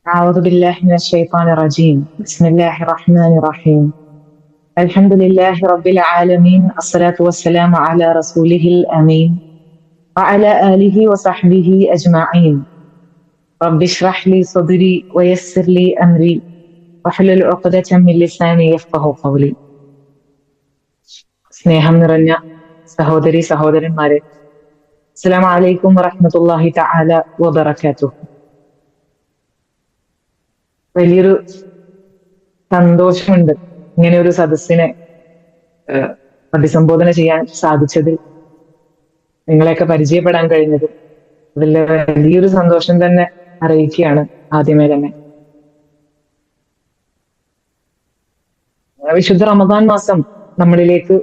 أعوذ بالله من الشيطان الرجيم. بسم الله الرحمن الرحيم. الحمد لله رب العالمين. الصلاة والسلام على رسوله الأمين وعلى آله وصحبه أجمعين. رب اشرح لي صدري ويسر لي أمري واحلل عقدة من لساني يفقه قولي. സ്നേഹം നിറഞ്ഞ സഹോദരി സഹോദരന്മാരെ, അസ്സലാമു അലൈക്കും വറഹ്മത്തുള്ളാഹി തആല വബറകാതുഹു. വലിയൊരു സന്തോഷമുണ്ട് ഇങ്ങനെ ഒരു സദസ്സിനെ അഭിസംബോധന ചെയ്യാൻ സാധിച്ചതിൽ, നിങ്ങളെയൊക്കെ പരിചയപ്പെടാൻ കഴിഞ്ഞത്. അതിൽ വലിയൊരു സന്തോഷം തന്നെ അറിയിക്കുകയാണ് ആദ്യമേ തന്നെ. വിശുദ്ധ റമദാൻ മാസം നമ്മളിലേക്ക്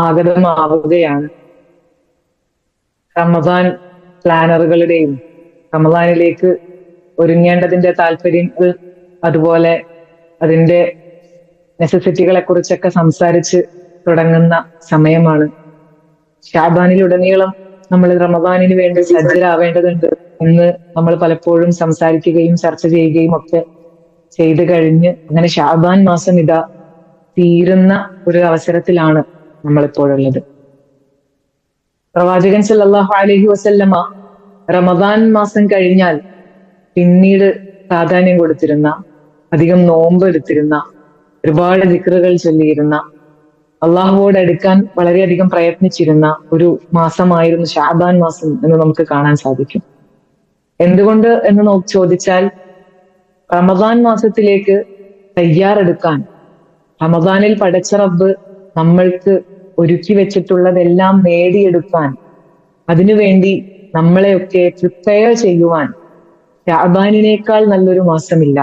ആഗതമാവുകയാണ്. റമദാൻ പ്ലാനറുകളുടെയും റമദാനിലേക്ക് ഒരുങ്ങേണ്ടതിന്റെ താല്പര്യങ്ങൾ, അതുപോലെ അതിന്റെ നെസസിറ്റികളെ കുറിച്ചൊക്കെ സംസാരിച്ച് തുടങ്ങുന്ന സമയമാണ്. ഷാബാനിലുടനീളം നമ്മൾ റമദാനിന് വേണ്ടി സജ്ജരാവേണ്ടതുണ്ട് എന്ന് നമ്മൾ പലപ്പോഴും സംസാരിക്കുകയും ചർച്ച ചെയ്യുകയും ഒക്കെ ചെയ്തു കഴിഞ്ഞ് അങ്ങനെ ഷാബാൻ മാസം ഇതാ തീരുന്ന ഒരു അവസരത്തിലാണ് നമ്മളിപ്പോഴുള്ളത്. പ്രവാചകൻ സല്ലല്ലാഹു അലൈഹി വസല്ലമ റമദാൻ മാസം കഴിഞ്ഞാൽ പിന്നീട് പ്രാധാന്യം കൊടുത്തിരുന്ന, അധികം നോമ്പ് എടുത്തിരുന്ന, ഒരുപാട് ദിക്റുകൾ ചൊല്ലിയിരുന്ന, അള്ളാഹുവോട് അടുക്കാൻ വളരെയധികം പ്രയത്നിച്ചിരുന്ന ഒരു മാസമായിരുന്നു ഷാബാൻ മാസം എന്ന് നമുക്ക് കാണാൻ സാധിക്കും. എന്തുകൊണ്ട് എന്ന് ചോദിച്ചാൽ, റമദാൻ മാസത്തിലേക്ക് തയ്യാറെടുക്കാൻ, റമദാനിൽ പടച്ച റബ്ബ് നമ്മൾക്ക് ഒരുക്കി വെച്ചിട്ടുള്ളതെല്ലാം നേടിയെടുക്കാൻ, അതിനുവേണ്ടി നമ്മളെയൊക്കെ പ്രിപ്പയർ ചെയ്യുവാൻ ഷാബാനിനേക്കാൾ നല്ലൊരു മാസമില്ല.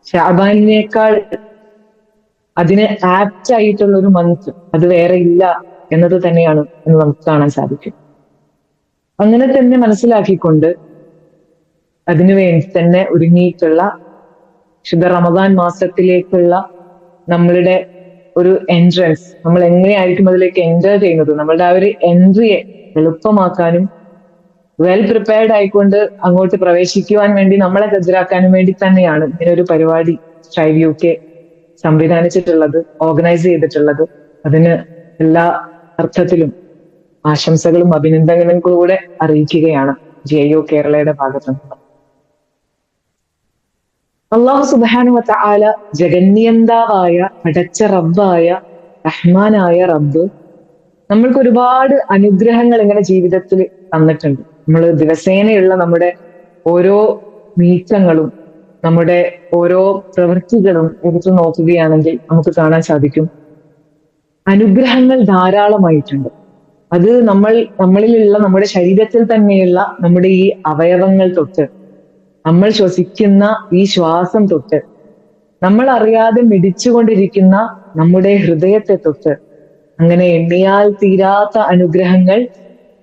ഷാബാനിനേക്കാൾ അതിന് ആപ്റ്റ് ആയിട്ടുള്ള ഒരു മന്ത് അത് വേറെ ഇല്ല എന്നത് തന്നെയാണ് എന്ന് നമുക്ക് കാണാൻ സാധിക്കും. അങ്ങനെ തന്നെ മനസ്സിലാക്കിക്കൊണ്ട് അതിനുവേണ്ടി തന്നെ ഒരുങ്ങിയിട്ടുള്ള ശുദ്ധ റമദാൻ മാസത്തിലേക്കുള്ള നമ്മളുടെ ഒരു എൻട്രൻസ്, നമ്മൾ എങ്ങനെയായിരിക്കും അതിലേക്ക് എൻറ്റർ ചെയ്യുന്നത്, നമ്മളുടെ ആ ഒരു എൻട്രിയെ എളുപ്പമാക്കാനും വെൽ പ്രിപ്പയർഡ് ആയിക്കൊണ്ട് അങ്ങോട്ട് പ്രവേശിക്കുവാൻ വേണ്ടി നമ്മളെ സജ്ജരാക്കാനും വേണ്ടി തന്നെയാണ് ഇങ്ങനെ ഒരു പരിപാടി സ്ട്രൈവ് UK സംവിധാനിച്ചിട്ടുള്ളത്, ഓർഗനൈസ് ചെയ്തിട്ടുള്ളത്. അതിന് എല്ലാ അർത്ഥത്തിലും ആശംസകളും അഭിനന്ദനങ്ങളും കൂടെ അറിയിക്കുകയാണ് JU കേരളയുടെ ഭാഗത്തുനിന്ന്. അല്ലാഹു സുബ്ഹാനഹു വ തആല ജഗന്യന്താവായ പടച്ച റബ്ബായ റഹ്മാനായ റബ്ബ് നമ്മൾക്ക് ഒരുപാട് അനുഗ്രഹങ്ങൾ ഇങ്ങനെ ജീവിതത്തിൽ തന്നിട്ടുണ്ട്. നമ്മൾ ദിവസേനയുള്ള നമ്മുടെ ഓരോ നീക്കങ്ങളും, നമ്മുടെ ഓരോ പ്രവൃത്തികളും എടുത്തു നോക്കുകയാണെങ്കിൽ നമുക്ക് കാണാൻ സാധിക്കും അനുഗ്രഹങ്ങൾ ധാരാളമായിട്ടുണ്ട്. അത് നമ്മളിലുള്ള നമ്മുടെ ശരീരത്തിൽ തന്നെയുള്ള നമ്മുടെ ഈ അവയവങ്ങൾ തൊട്ട്, നമ്മൾ ശ്വസിക്കുന്ന ഈ ശ്വാസം തൊട്ട്, നമ്മൾ അറിയാതെ മിടിച്ചുകൊണ്ടിരിക്കുന്ന നമ്മുടെ ഹൃദയത്തെ തൊട്ട്, അങ്ങനെ എണ്ണിയാൽ തീരാത്ത അനുഗ്രഹങ്ങൾ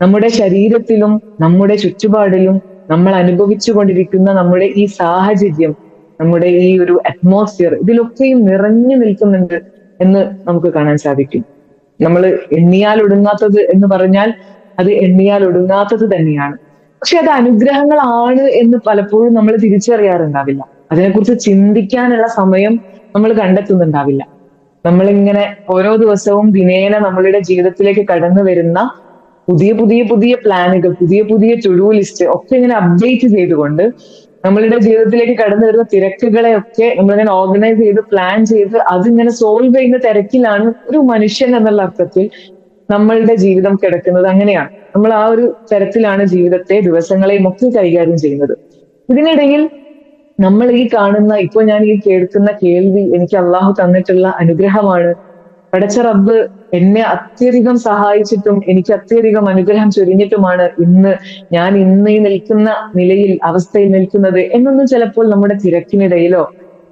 നമ്മുടെ ശരീരത്തിലും നമ്മുടെ ചുറ്റുപാടിലും നമ്മൾ അനുഭവിച്ചു കൊണ്ടിരിക്കുന്ന നമ്മുടെ ഈ സാഹചര്യം, നമ്മുടെ ഈ ഒരു അറ്റ്മോസ്ഫിയർ, ഇതിലൊക്കെയും നിറഞ്ഞു നിൽക്കുന്നുണ്ട് എന്ന് നമുക്ക് കാണാൻ സാധിക്കും. നമ്മൾ എണ്ണിയാൽ ഒടുങ്ങാത്തത് എന്ന് പറഞ്ഞാൽ അത് എണ്ണിയാൽ ഒടുങ്ങാത്തത് തന്നെയാണ്. പക്ഷെ അത് അനുഗ്രഹങ്ങളാണ് എന്ന് പലപ്പോഴും നമ്മൾ തിരിച്ചറിയാറുണ്ടാവില്ല. അതിനെക്കുറിച്ച് ചിന്തിക്കാനുള്ള സമയം നമ്മൾ കണ്ടെത്തുന്നുണ്ടാവില്ല. നമ്മളിങ്ങനെ ഓരോ ദിവസവും ദിനേന നമ്മളുടെ ജീവിതത്തിലേക്ക് കടന്നു വരുന്ന പുതിയ പുതിയ പുതിയ പ്ലാനുകൾ, പുതിയ പുതിയ ടു ഡു ലിസ്റ്റ് ഒക്കെ ഇങ്ങനെ അപ്ഡേറ്റ് ചെയ്തുകൊണ്ട് നമ്മളുടെ ജീവിതത്തിലേക്ക് കടന്നു വരുന്ന തിരക്കുകളെ ഒക്കെ നമ്മളിങ്ങനെ ഓർഗനൈസ് ചെയ്ത് പ്ലാൻ ചെയ്ത് അതിങ്ങനെ സോൾവ് ചെയ്യുന്ന തിരക്കിലാണ് ഒരു മനുഷ്യൻ എന്നുള്ള അർത്ഥത്തിൽ നമ്മളുടെ ജീവിതം കിടക്കുന്നത്. അങ്ങനെയാണ് നമ്മൾ ആ ഒരു തരത്തിലാണ് ജീവിതത്തെ, ദിവസങ്ങളെയും ഒക്കെ കൈകാര്യം ചെയ്യുന്നത്. ഇതിനിടയിൽ നമ്മൾ ഈ കാണുന്ന, ഇപ്പൊ ഞാൻ ഈ കേൾക്കുന്ന കേൾവി എനിക്ക് അള്ളാഹു തന്നിട്ടുള്ള അനുഗ്രഹമാണ്. പടച്ച റബ്ബ് എന്നെ അത്യധികം സഹായിച്ചിട്ടും എനിക്ക് അത്യധികം അനുഗ്രഹം ചൊരിഞ്ഞിട്ടുമാണ് ഞാൻ ഈ നിൽക്കുന്ന നിലയിൽ, അവസ്ഥയിൽ നിൽക്കുന്നത് എന്നൊന്നും ചിലപ്പോൾ നമ്മുടെ തിരക്കിനിടയിലോ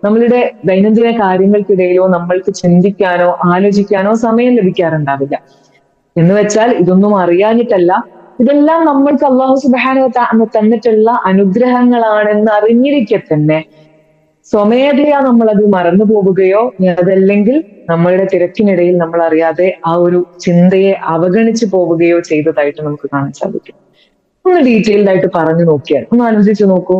നമ്മളുടെ ദൈനംദിന കാര്യങ്ങൾക്കിടയിലോ നമ്മൾക്ക് ചിന്തിക്കാനോ ആലോചിക്കാനോ സമയം ലഭിക്കാറുണ്ടാവില്ല. എന്ന് വെച്ചാൽ ഇതൊന്നും അറിയാനിട്ടല്ല, ഇതെല്ലാം നമ്മൾക്ക് അല്ലാഹു സുബ്ഹാനഹു വ തആല തന്നിട്ടുള്ള അനുഗ്രഹങ്ങളാണെന്ന് അറിഞ്ഞിരിക്കെ തന്നെ സ്വമേധയാ നമ്മൾ അത് മറന്നു പോവുകയോ, അതല്ലെങ്കിൽ നമ്മളുടെ തിരക്കിനിടയിൽ നമ്മൾ അറിയാതെ ആ ഒരു ചിന്തയെ അവഗണിച്ചു പോവുകയോ ചെയ്തതായിട്ട് നമുക്ക് കാണാൻ സാധിക്കും. ഒന്ന് ഡീറ്റെയിൽഡ് ആയിട്ട് പറഞ്ഞു നോക്കിയാൽ, ഒന്ന് ആലോചിച്ച് നോക്കൂ.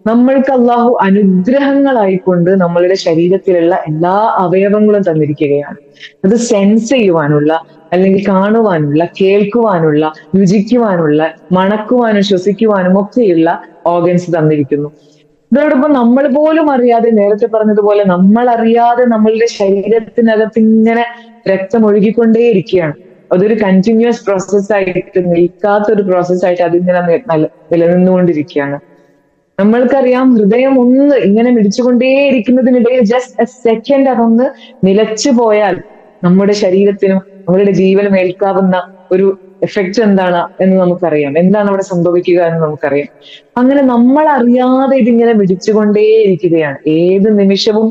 നമ്മൾക്ക് അള്ളാഹു അനുഗ്രഹങ്ങളായിക്കൊണ്ട് നമ്മളുടെ ശരീരത്തിലുള്ള എല്ലാ അവയവങ്ങളും തന്നിരിക്കുകയാണ്. അത് സെൻസ് ചെയ്യുവാനുള്ള, അല്ലെങ്കിൽ കാണുവാനുള്ള, കേൾക്കുവാനുള്ള, രുചിക്കുവാനുള്ള, മണക്കുവാനും ശ്വസിക്കുവാനും ഒക്കെയുള്ള ഓർഗൻസ് തന്നിരിക്കുന്നു. ഇതോടൊപ്പം നമ്മൾ പോലും അറിയാതെ, നേരത്തെ പറഞ്ഞതുപോലെ നമ്മൾ അറിയാതെ നമ്മളുടെ ശരീരത്തിനകത്ത് ഇങ്ങനെ രക്തം ഒഴുകിക്കൊണ്ടേയിരിക്കുകയാണ്. അതൊരു കണ്ടിന്യൂസ് പ്രോസസ് ആയിട്ട്, നിൽക്കാത്തൊരു പ്രോസസ് ആയിട്ട് അതിങ്ങനെ നിലനിന്നുകൊണ്ടിരിക്കുകയാണ്. നമ്മൾക്കറിയാം, ഹൃദയം ഒന്ന് ഇങ്ങനെ മിടിച്ചുകൊണ്ടേയിരിക്കുന്നതിനിടയിൽ ജസ്റ്റ് എ സെക്കൻഡ് അതൊന്ന് നിലച്ചു പോയാൽ നമ്മുടെ ശരീരത്തിനും നമ്മളുടെ ജീവനും ഏൽക്കാവുന്ന ഒരു എഫക്റ്റ് എന്താണ് എന്ന് നമുക്കറിയാം. എന്താണ് അവിടെ സംഭവിക്കുക എന്ന് നമുക്കറിയാം. അങ്ങനെ നമ്മൾ അറിയാതെ ഇതിങ്ങനെ മിടിച്ചുകൊണ്ടേയിരിക്കുകയാണ്. ഏത് നിമിഷവും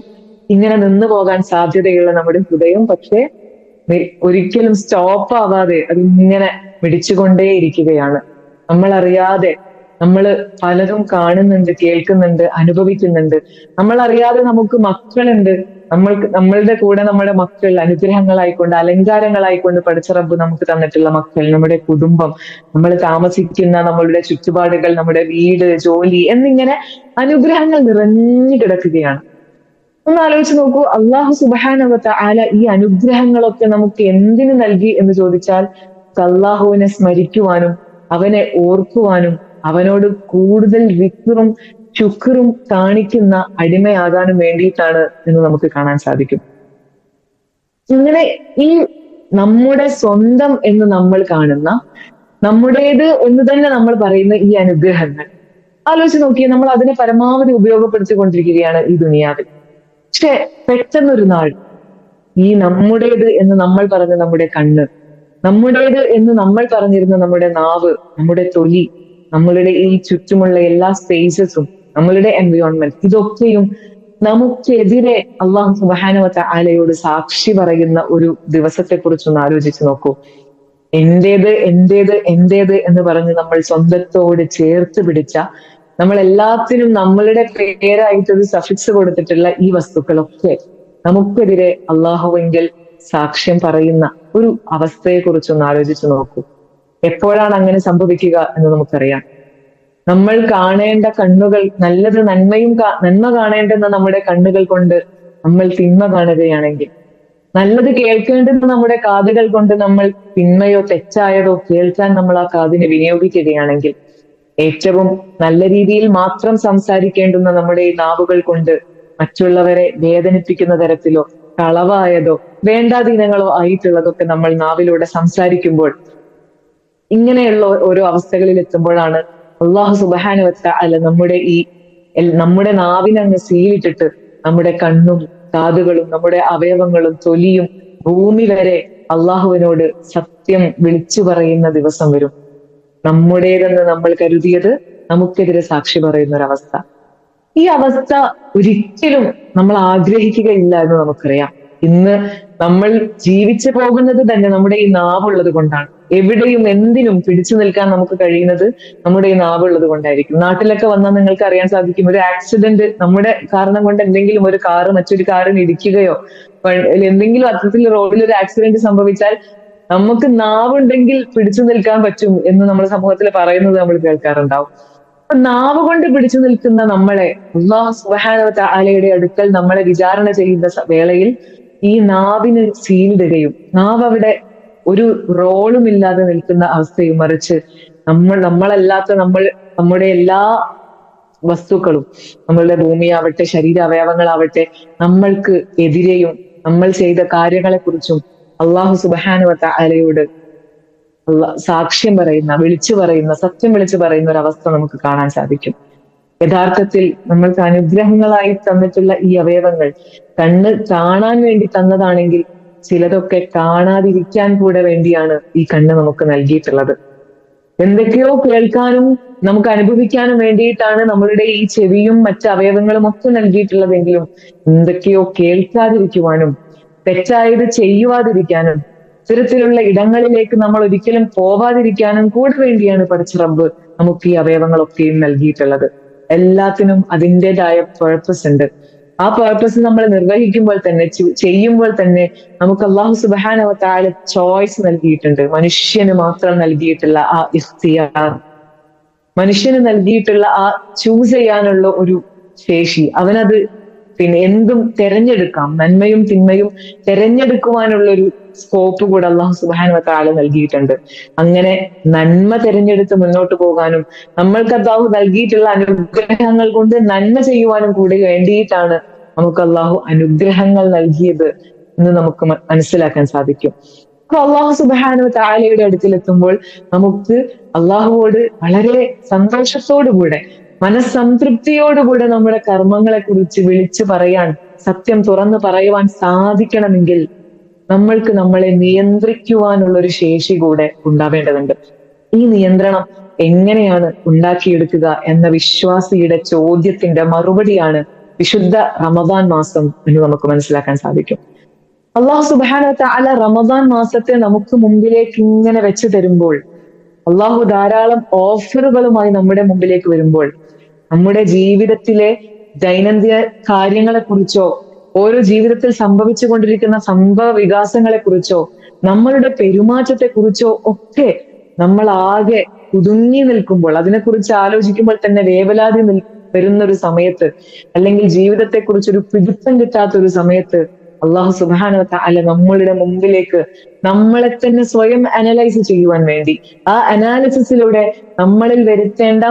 ഇങ്ങനെ നിന്നു പോകാൻ സാധ്യതയുള്ള നമ്മുടെ ഹൃദയം, പക്ഷെ ഒരിക്കലും സ്റ്റോപ്പ് ആവാതെ അതിങ്ങനെ മിടിച്ചുകൊണ്ടേയിരിക്കുകയാണ്. നമ്മൾ അറിയാതെ നമ്മൾ പലതും കാണുന്നുണ്ട്, കേൾക്കുന്നുണ്ട്, അനുഭവിക്കുന്നുണ്ട്. നമ്മൾ അറിയാതെ നമുക്ക് മക്കളുണ്ട്. നമ്മളുടെ കൂടെ നമ്മുടെ മക്കൾ അനുഗ്രഹങ്ങളായിക്കൊണ്ട്, അലങ്കാരങ്ങളായിക്കൊണ്ട് പടച്ച റബ്ബ് നമുക്ക് തന്നിട്ടുള്ള മക്കൾ, നമ്മുടെ കുടുംബം, നമ്മൾ താമസിക്കുന്ന നമ്മളുടെ ചുറ്റുപാടുകൾ, നമ്മുടെ വീട്, ജോലി എന്നിങ്ങനെ അനുഗ്രഹങ്ങൾ നിറഞ്ഞു കിടക്കുകയാണ്. ഒന്ന് ആലോചിച്ച് നോക്കൂ, അള്ളാഹു സുബ്ഹാനഹു വ തആല ഈ അനുഗ്രഹങ്ങളൊക്കെ നമുക്ക് എന്തിനു നൽകി എന്ന് ചോദിച്ചാൽ, അള്ളാഹുവിനെ സ്മരിക്കുവാനും അവനെ ഓർക്കുവാനും അവനോട് കൂടുതൽ വിക്റും ശുക്റും കാണിക്കുന്ന അടിമയാകാനും വേണ്ടിയിട്ടാണ് എന്ന് നമുക്ക് കാണാൻ സാധിക്കും. ഇങ്ങനെ ഈ നമ്മുടെ സ്വന്തം എന്ന് നമ്മൾ കാണുന്ന, നമ്മുടേത് എന്ന് തന്നെ നമ്മൾ പറയുന്ന ഈ അനുഗ്രഹങ്ങൾ ആലോചിച്ച് നോക്കിയാൽ നമ്മൾ അതിനെ പരമാവധി ഉപയോഗപ്പെടുത്തിക്കൊണ്ടിരിക്കുകയാണ് ഈ ദുനിയാവിൽ. പക്ഷെ പെട്ടെന്നൊരു നാൾ ഈ നമ്മുടേത് എന്ന് നമ്മൾ പറഞ്ഞ നമ്മുടെ കണ്ണ്, നമ്മുടേത് എന്ന് നമ്മൾ പറഞ്ഞിരുന്ന നമ്മുടെ നാവ്, നമ്മുടെ തൊലി, നമ്മളുടെ ഈ ചുറ്റുമുള്ള എല്ലാ സ്പേസസും, നമ്മളുടെ എൻവയോൺമെന്റ്, ഇതൊക്കെയും നമുക്കെതിരെ അള്ളാഹു സുബ്ഹാനഹു വ തആലയോട് സാക്ഷി പറയുന്ന ഒരു ദിവസത്തെ കുറിച്ചൊന്ന് ആലോചിച്ച് നോക്കൂ. എന്റേത് എന്റേത് എന്റേത് എന്ന് പറഞ്ഞ് നമ്മൾ സ്വന്തത്തോട് ചേർത്ത് പിടിച്ച, നമ്മൾ എല്ലാത്തിനും നമ്മളുടെ പേരായിട്ട് ഒരു സഫിക്സ് കൊടുത്തിട്ടുള്ള ഈ വസ്തുക്കളൊക്കെ നമുക്കെതിരെ അള്ളാഹുവെങ്കിൽ സാക്ഷ്യം പറയുന്ന ഒരു അവസ്ഥയെ കുറിച്ചൊന്ന് ആലോചിച്ച് നോക്കൂ. എപ്പോഴാണ് അങ്ങനെ സംഭവിക്കുക എന്ന് നമുക്കറിയാം. നമ്മൾ കാണേണ്ട കണ്ണുകൾ, നല്ലത് നന്മ കാണേണ്ടുന്ന നമ്മുടെ കണ്ണുകൾ കൊണ്ട് നമ്മൾ തിന്മ കാണുകയാണെങ്കിൽ, നല്ലത് കേൾക്കേണ്ടുന്ന നമ്മുടെ കാതുകൾ കൊണ്ട് നമ്മൾ തിന്മയോ തെറ്റായതോ കേൾക്കാൻ നമ്മൾ ആ കാതിനെ വിനിയോഗിക്കുകയാണെങ്കിൽ, ഏറ്റവും നല്ല രീതിയിൽ മാത്രം സംസാരിക്കേണ്ടുന്ന നമ്മുടെ ഈ നാവുകൾ കൊണ്ട് മറ്റുള്ളവരെ വേദനിപ്പിക്കുന്ന തരത്തിലോ കളവായതോ വേണ്ടാധീനങ്ങളോ ആയിട്ടുള്ളതൊക്കെ നമ്മൾ നാവിലൂടെ സംസാരിക്കുമ്പോൾ, ഇങ്ങനെയുള്ള ഓരോ അവസ്ഥകളിൽ എത്തുമ്പോഴാണ് അള്ളാഹു സുബ്ഹാനഹു വ തആല നമ്മുടെ നാവിനങ്ങ് സീലിട്ടിട്ട് നമ്മുടെ കണ്ണും കാതുകളും നമ്മുടെ അവയവങ്ങളും തൊലിയും ഭൂമി വരെ അള്ളാഹുവിനോട് സത്യം വിളിച്ചു പറയുന്ന ദിവസം വരും. നമ്മുടേതെന്ന് നമ്മൾ കരുതിയത് നമുക്കെതിരെ സാക്ഷി പറയുന്ന ഒരവസ്ഥ. ഈ അവസ്ഥ ഒരിക്കലും നമ്മൾ ആഗ്രഹിക്കുകയില്ല എന്ന് നമുക്കറിയാം. ഇന്ന് നമ്മൾ ജീവിച്ചു പോകുന്നത് തന്നെ നമ്മുടെ ഈ നാവുള്ളത് കൊണ്ടാണ്. എവിടെയും എന്തിനും പിടിച്ചു നിൽക്കാൻ നമുക്ക് കഴിയുന്നത് നമ്മുടെ ഈ നാവുള്ളത് കൊണ്ടായിരിക്കും. നാട്ടിലൊക്കെ വന്നാൽ നിങ്ങൾക്ക് അറിയാൻ സാധിക്കും, ഒരു ആക്സിഡന്റ് നമ്മുടെ കാരണം കൊണ്ട് എന്തെങ്കിലും ഒരു കാറ് മറ്റൊരു കാറിന് ഇടിക്കുകയോ എന്തെങ്കിലും അത്തരത്തിൽ റോഡിൽ ഒരു ആക്സിഡന്റ് സംഭവിച്ചാൽ നമുക്ക് നാവുണ്ടെങ്കിൽ പിടിച്ചു നിൽക്കാൻ പറ്റും എന്ന് നമ്മുടെ സമൂഹത്തിൽ പറയുന്നത് നമ്മൾ കേൾക്കാറുണ്ടാവും. അപ്പൊ നാവ് കൊണ്ട് പിടിച്ചു നിൽക്കുന്ന നമ്മളെ അല്ലാഹു സുബ്ഹാനഹു വ തആലയുടെ അടുക്കൽ നമ്മളെ വിചാരണ ചെയ്യുന്ന വേളയിൽ ഈ നാവിന് സീലിടുകയും നാവ് അവിടെ ഒരു റോളും ഇല്ലാതെ നിൽക്കുന്ന അവസ്ഥയും, മറിച്ച് നമ്മളല്ലാത്ത നമ്മുടെ എല്ലാ വസ്തുക്കളും, നമ്മളുടെ ഭൂമിയാവട്ടെ ശരീരാവയവങ്ങളാവട്ടെ, നമ്മൾക്ക് എതിരെയും നമ്മൾ ചെയ്ത കാര്യങ്ങളെ കുറിച്ചും അള്ളാഹു സുബ്ഹാനഹു വ തആലയോട് സാക്ഷ്യം പറയുന്ന, സത്യം വിളിച്ചു പറയുന്ന ഒരു അവസ്ഥ നമുക്ക് കാണാൻ സാധിക്കും. യഥാർത്ഥത്തിൽ നമ്മൾക്ക് അനുഗ്രഹങ്ങളായി തന്നിട്ടുള്ള ഈ അവയവങ്ങൾ കണ്ണ് കാണാൻ വേണ്ടി തന്നതാണെങ്കിൽ, ചിലതൊക്കെ കാണാതിരിക്കാൻ കൂടെ വേണ്ടിയാണ് ഈ കണ്ണ് നമുക്ക് നൽകിയിട്ടുള്ളത്. എന്തൊക്കെയോ കേൾക്കാനും നമുക്ക് അനുഭവിക്കാനും വേണ്ടിയിട്ടാണ് നമ്മളുടെ ഈ ചെവിയും മറ്റ് അവയവങ്ങളും ഒക്കെ നൽകിയിട്ടുള്ളതെങ്കിലും, എന്തൊക്കെയോ കേൾക്കാതിരിക്കുവാനും തെറ്റായത് ചെയ്യുവാതിരിക്കാനും ഇത്തരത്തിലുള്ള ഇടങ്ങളിലേക്ക് നമ്മൾ ഒരിക്കലും പോവാതിരിക്കാനും കൂടെ വേണ്ടിയാണ് പടച്ച റബ്ബ് നമുക്ക് ഈ അവയവങ്ങളൊക്കെയും നൽകിയിട്ടുള്ളത്. എല്ലാത്തിനും അതിൻ്റെതായ പേർപ്പസ് ഉണ്ട്. ആ പേർപ്പസ് നമ്മൾ നിർവഹിക്കുമ്പോൾ തന്നെ, ചെയ്യുമ്പോൾ തന്നെ നമുക്ക് അല്ലാഹു സുബ്ഹാനഹു വ തആല ചോയ്സ് നൽകിയിട്ടുണ്ട്. മനുഷ്യന് മാത്രം നൽകിയിട്ടുള്ള ആ ഇഖ്തിയാർ, മനുഷ്യന് നൽകിയിട്ടുള്ള ആ ചൂസ് ചെയ്യാനുള്ള ഒരു ശേഷി, അവനത് എന്തും തെരഞ്ഞെടുക്കാം, നന്മയും തിന്മയും തെരഞ്ഞെടുക്കുവാനുള്ള ഒരു സ്കോപ്പ് കൂടെ അള്ളാഹു സുബ്ഹാനഹു വ തആല നൽകിയിട്ടുണ്ട്. അങ്ങനെ നന്മ തിരഞ്ഞെടുത്ത് മുന്നോട്ട് പോകാനും നമ്മൾക്ക് അള്ളാഹു നൽകിയിട്ടുള്ള അനുഗ്രഹങ്ങൾ കൊണ്ട് നന്മ ചെയ്യുവാനും കൂടി വേണ്ടിയിട്ടാണ് നമുക്ക് അള്ളാഹു അനുഗ്രഹങ്ങൾ നൽകിയത് എന്ന് നമുക്ക് മനസ്സിലാക്കാൻ സാധിക്കും. അപ്പൊ അള്ളാഹു സുബ്ഹാനഹു വ തആലയുടെ അടുത്തിലെത്തുമ്പോൾ നമുക്ക് അള്ളാഹുവോട് വളരെ സന്തോഷത്തോടുകൂടെ, മനസ്സംതൃപ്തിയോടുകൂടെ നമ്മുടെ കർമ്മങ്ങളെ കുറിച്ച് വിളിച്ചു പറയാൻ, സത്യം തുറന്നു പറയുവാൻ സാധിക്കണമെങ്കിൽ നമ്മൾക്ക് നമ്മളെ നിയന്ത്രിക്കുവാനുള്ള ഒരു ശേഷി കൂടെ ഉണ്ടാവേണ്ടതുണ്ട്. ഈ നിയന്ത്രണം എങ്ങനെയാണ് ഉണ്ടാക്കിയെടുക്കുക എന്ന വിശ്വാസിയുടെ ചോദ്യത്തിന്റെ മറുപടിയാണ് വിശുദ്ധ റമദാൻ മാസം എന്ന് നമുക്ക് മനസ്സിലാക്കാൻ സാധിക്കും. അള്ളാഹു സുബ്ഹാനഹു വ തആല റമദാൻ മാസത്തെ നമുക്ക് മുമ്പിലേക്ക് ഇങ്ങനെ വെച്ച് തരുമ്പോൾ, അള്ളാഹു ധാരാളം ഓഫറുകളുമായി നമ്മുടെ മുമ്പിലേക്ക് വരുമ്പോൾ, നമ്മുടെ ജീവിതത്തിലെ ദൈനംദിന കാര്യങ്ങളെ കുറിച്ചോ ഓരോ ജീവിതത്തിൽ സംഭവിച്ചു കൊണ്ടിരിക്കുന്ന സംഭവ വികാസങ്ങളെ കുറിച്ചോ നമ്മളുടെ പെരുമാറ്റത്തെ കുറിച്ചോ ഒക്കെ നമ്മൾ ആകെ കുടുങ്ങി നിൽക്കുമ്പോൾ, അതിനെക്കുറിച്ച് ആലോചിക്കുമ്പോൾ തന്നെ വേവലാതി വരുന്ന ഒരു സമയത്ത്, അല്ലെങ്കിൽ ജീവിതത്തെ കുറിച്ചൊരു പിടുത്തം കിട്ടാത്ത ഒരു സമയത്ത് അള്ളാഹു സുബ്ഹാനഹു വ തആല നമ്മളുടെ മുമ്പിലേക്ക് നമ്മളെ തന്നെ സ്വയം അനലൈസ് ചെയ്യുവാൻ വേണ്ടി, ആ അനാലിസിസിലൂടെ നമ്മളിൽ വരുത്തേണ്ട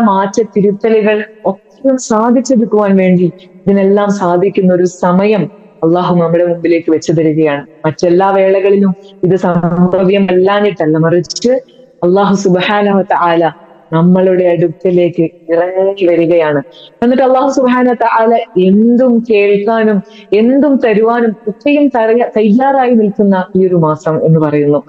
തിരുത്തലുകൾ ഒക്കെ സാധിച്ചെടുക്കുവാൻ വേണ്ടി, ഇതിനെല്ലാം സാധിക്കുന്ന ഒരു സമയം അള്ളാഹു നമ്മുടെ മുമ്പിലേക്ക് വെച്ചു തരികയാണ്. മറ്റെല്ലാ വേളകളിലും ഇത് സംഭവ്യമല്ലാഞ്ഞിട്ടല്ല, മറിച്ച് അള്ളാഹു സുബ്ഹാനഹു വ തആല നമ്മളുടെ അടുക്കലേക്ക് ഇറങ്ങി വരികയാണ്. എന്നിട്ട് അള്ളാഹു സുബ്ഹാനഹു വ തആല എന്തും കേൾക്കാനും എന്തും തരുവാനും ഒക്കെയും തയ്യാറായി നിൽക്കുന്ന ഈ ഒരു മാസം എന്ന് പറയുന്നു.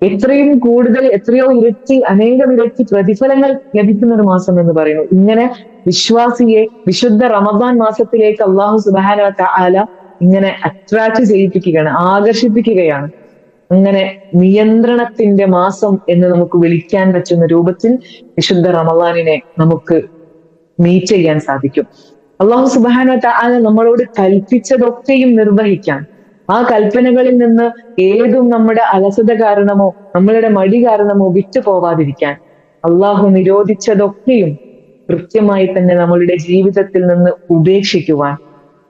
എത്രയും കൂടുതൽ, എത്രയോ ഇരട്ടി, അനേകം ഇരട്ടി പ്രതിഫലങ്ങൾ ലഭിക്കുന്ന ഒരു മാസം എന്ന് പറയുന്നു. ഇങ്ങനെ വിശ്വാസിയെ വിശുദ്ധ റമദാൻ മാസത്തിലേക്ക് അള്ളാഹു സുബ്ഹാനഹു വ തആല ഇങ്ങനെ അട്രാക്ട് ചെയ്യിപ്പിക്കുകയാണ്, ആകർഷിപ്പിക്കുകയാണ്. അങ്ങനെ നിയന്ത്രണത്തിന്റെ മാസം എന്ന് നമുക്ക് വിളിക്കാൻ പറ്റുന്ന രൂപത്തിൽ വിശുദ്ധ റമദാനിനെ നമുക്ക് മീറ്റ് ചെയ്യാൻ സാധിക്കും. അള്ളാഹു സുബ്ഹാനഹു വ തആല നമ്മളോട് കൽപ്പിച്ചതൊക്കെയും നിർവഹിക്കാൻ, ആ കൽപ്പനകളിൽ നിന്ന് ഏതും നമ്മുടെ അലസത കാരണമോ നമ്മളുടെ മടി കാരണമോ വിട്ടു പോവാതിരിക്കാൻ, അള്ളാഹു നിരോധിച്ചതൊക്കെയും കൃത്യമായി തന്നെ നമ്മളുടെ ജീവിതത്തിൽ നിന്ന് ഉപേക്ഷിക്കുവാൻ,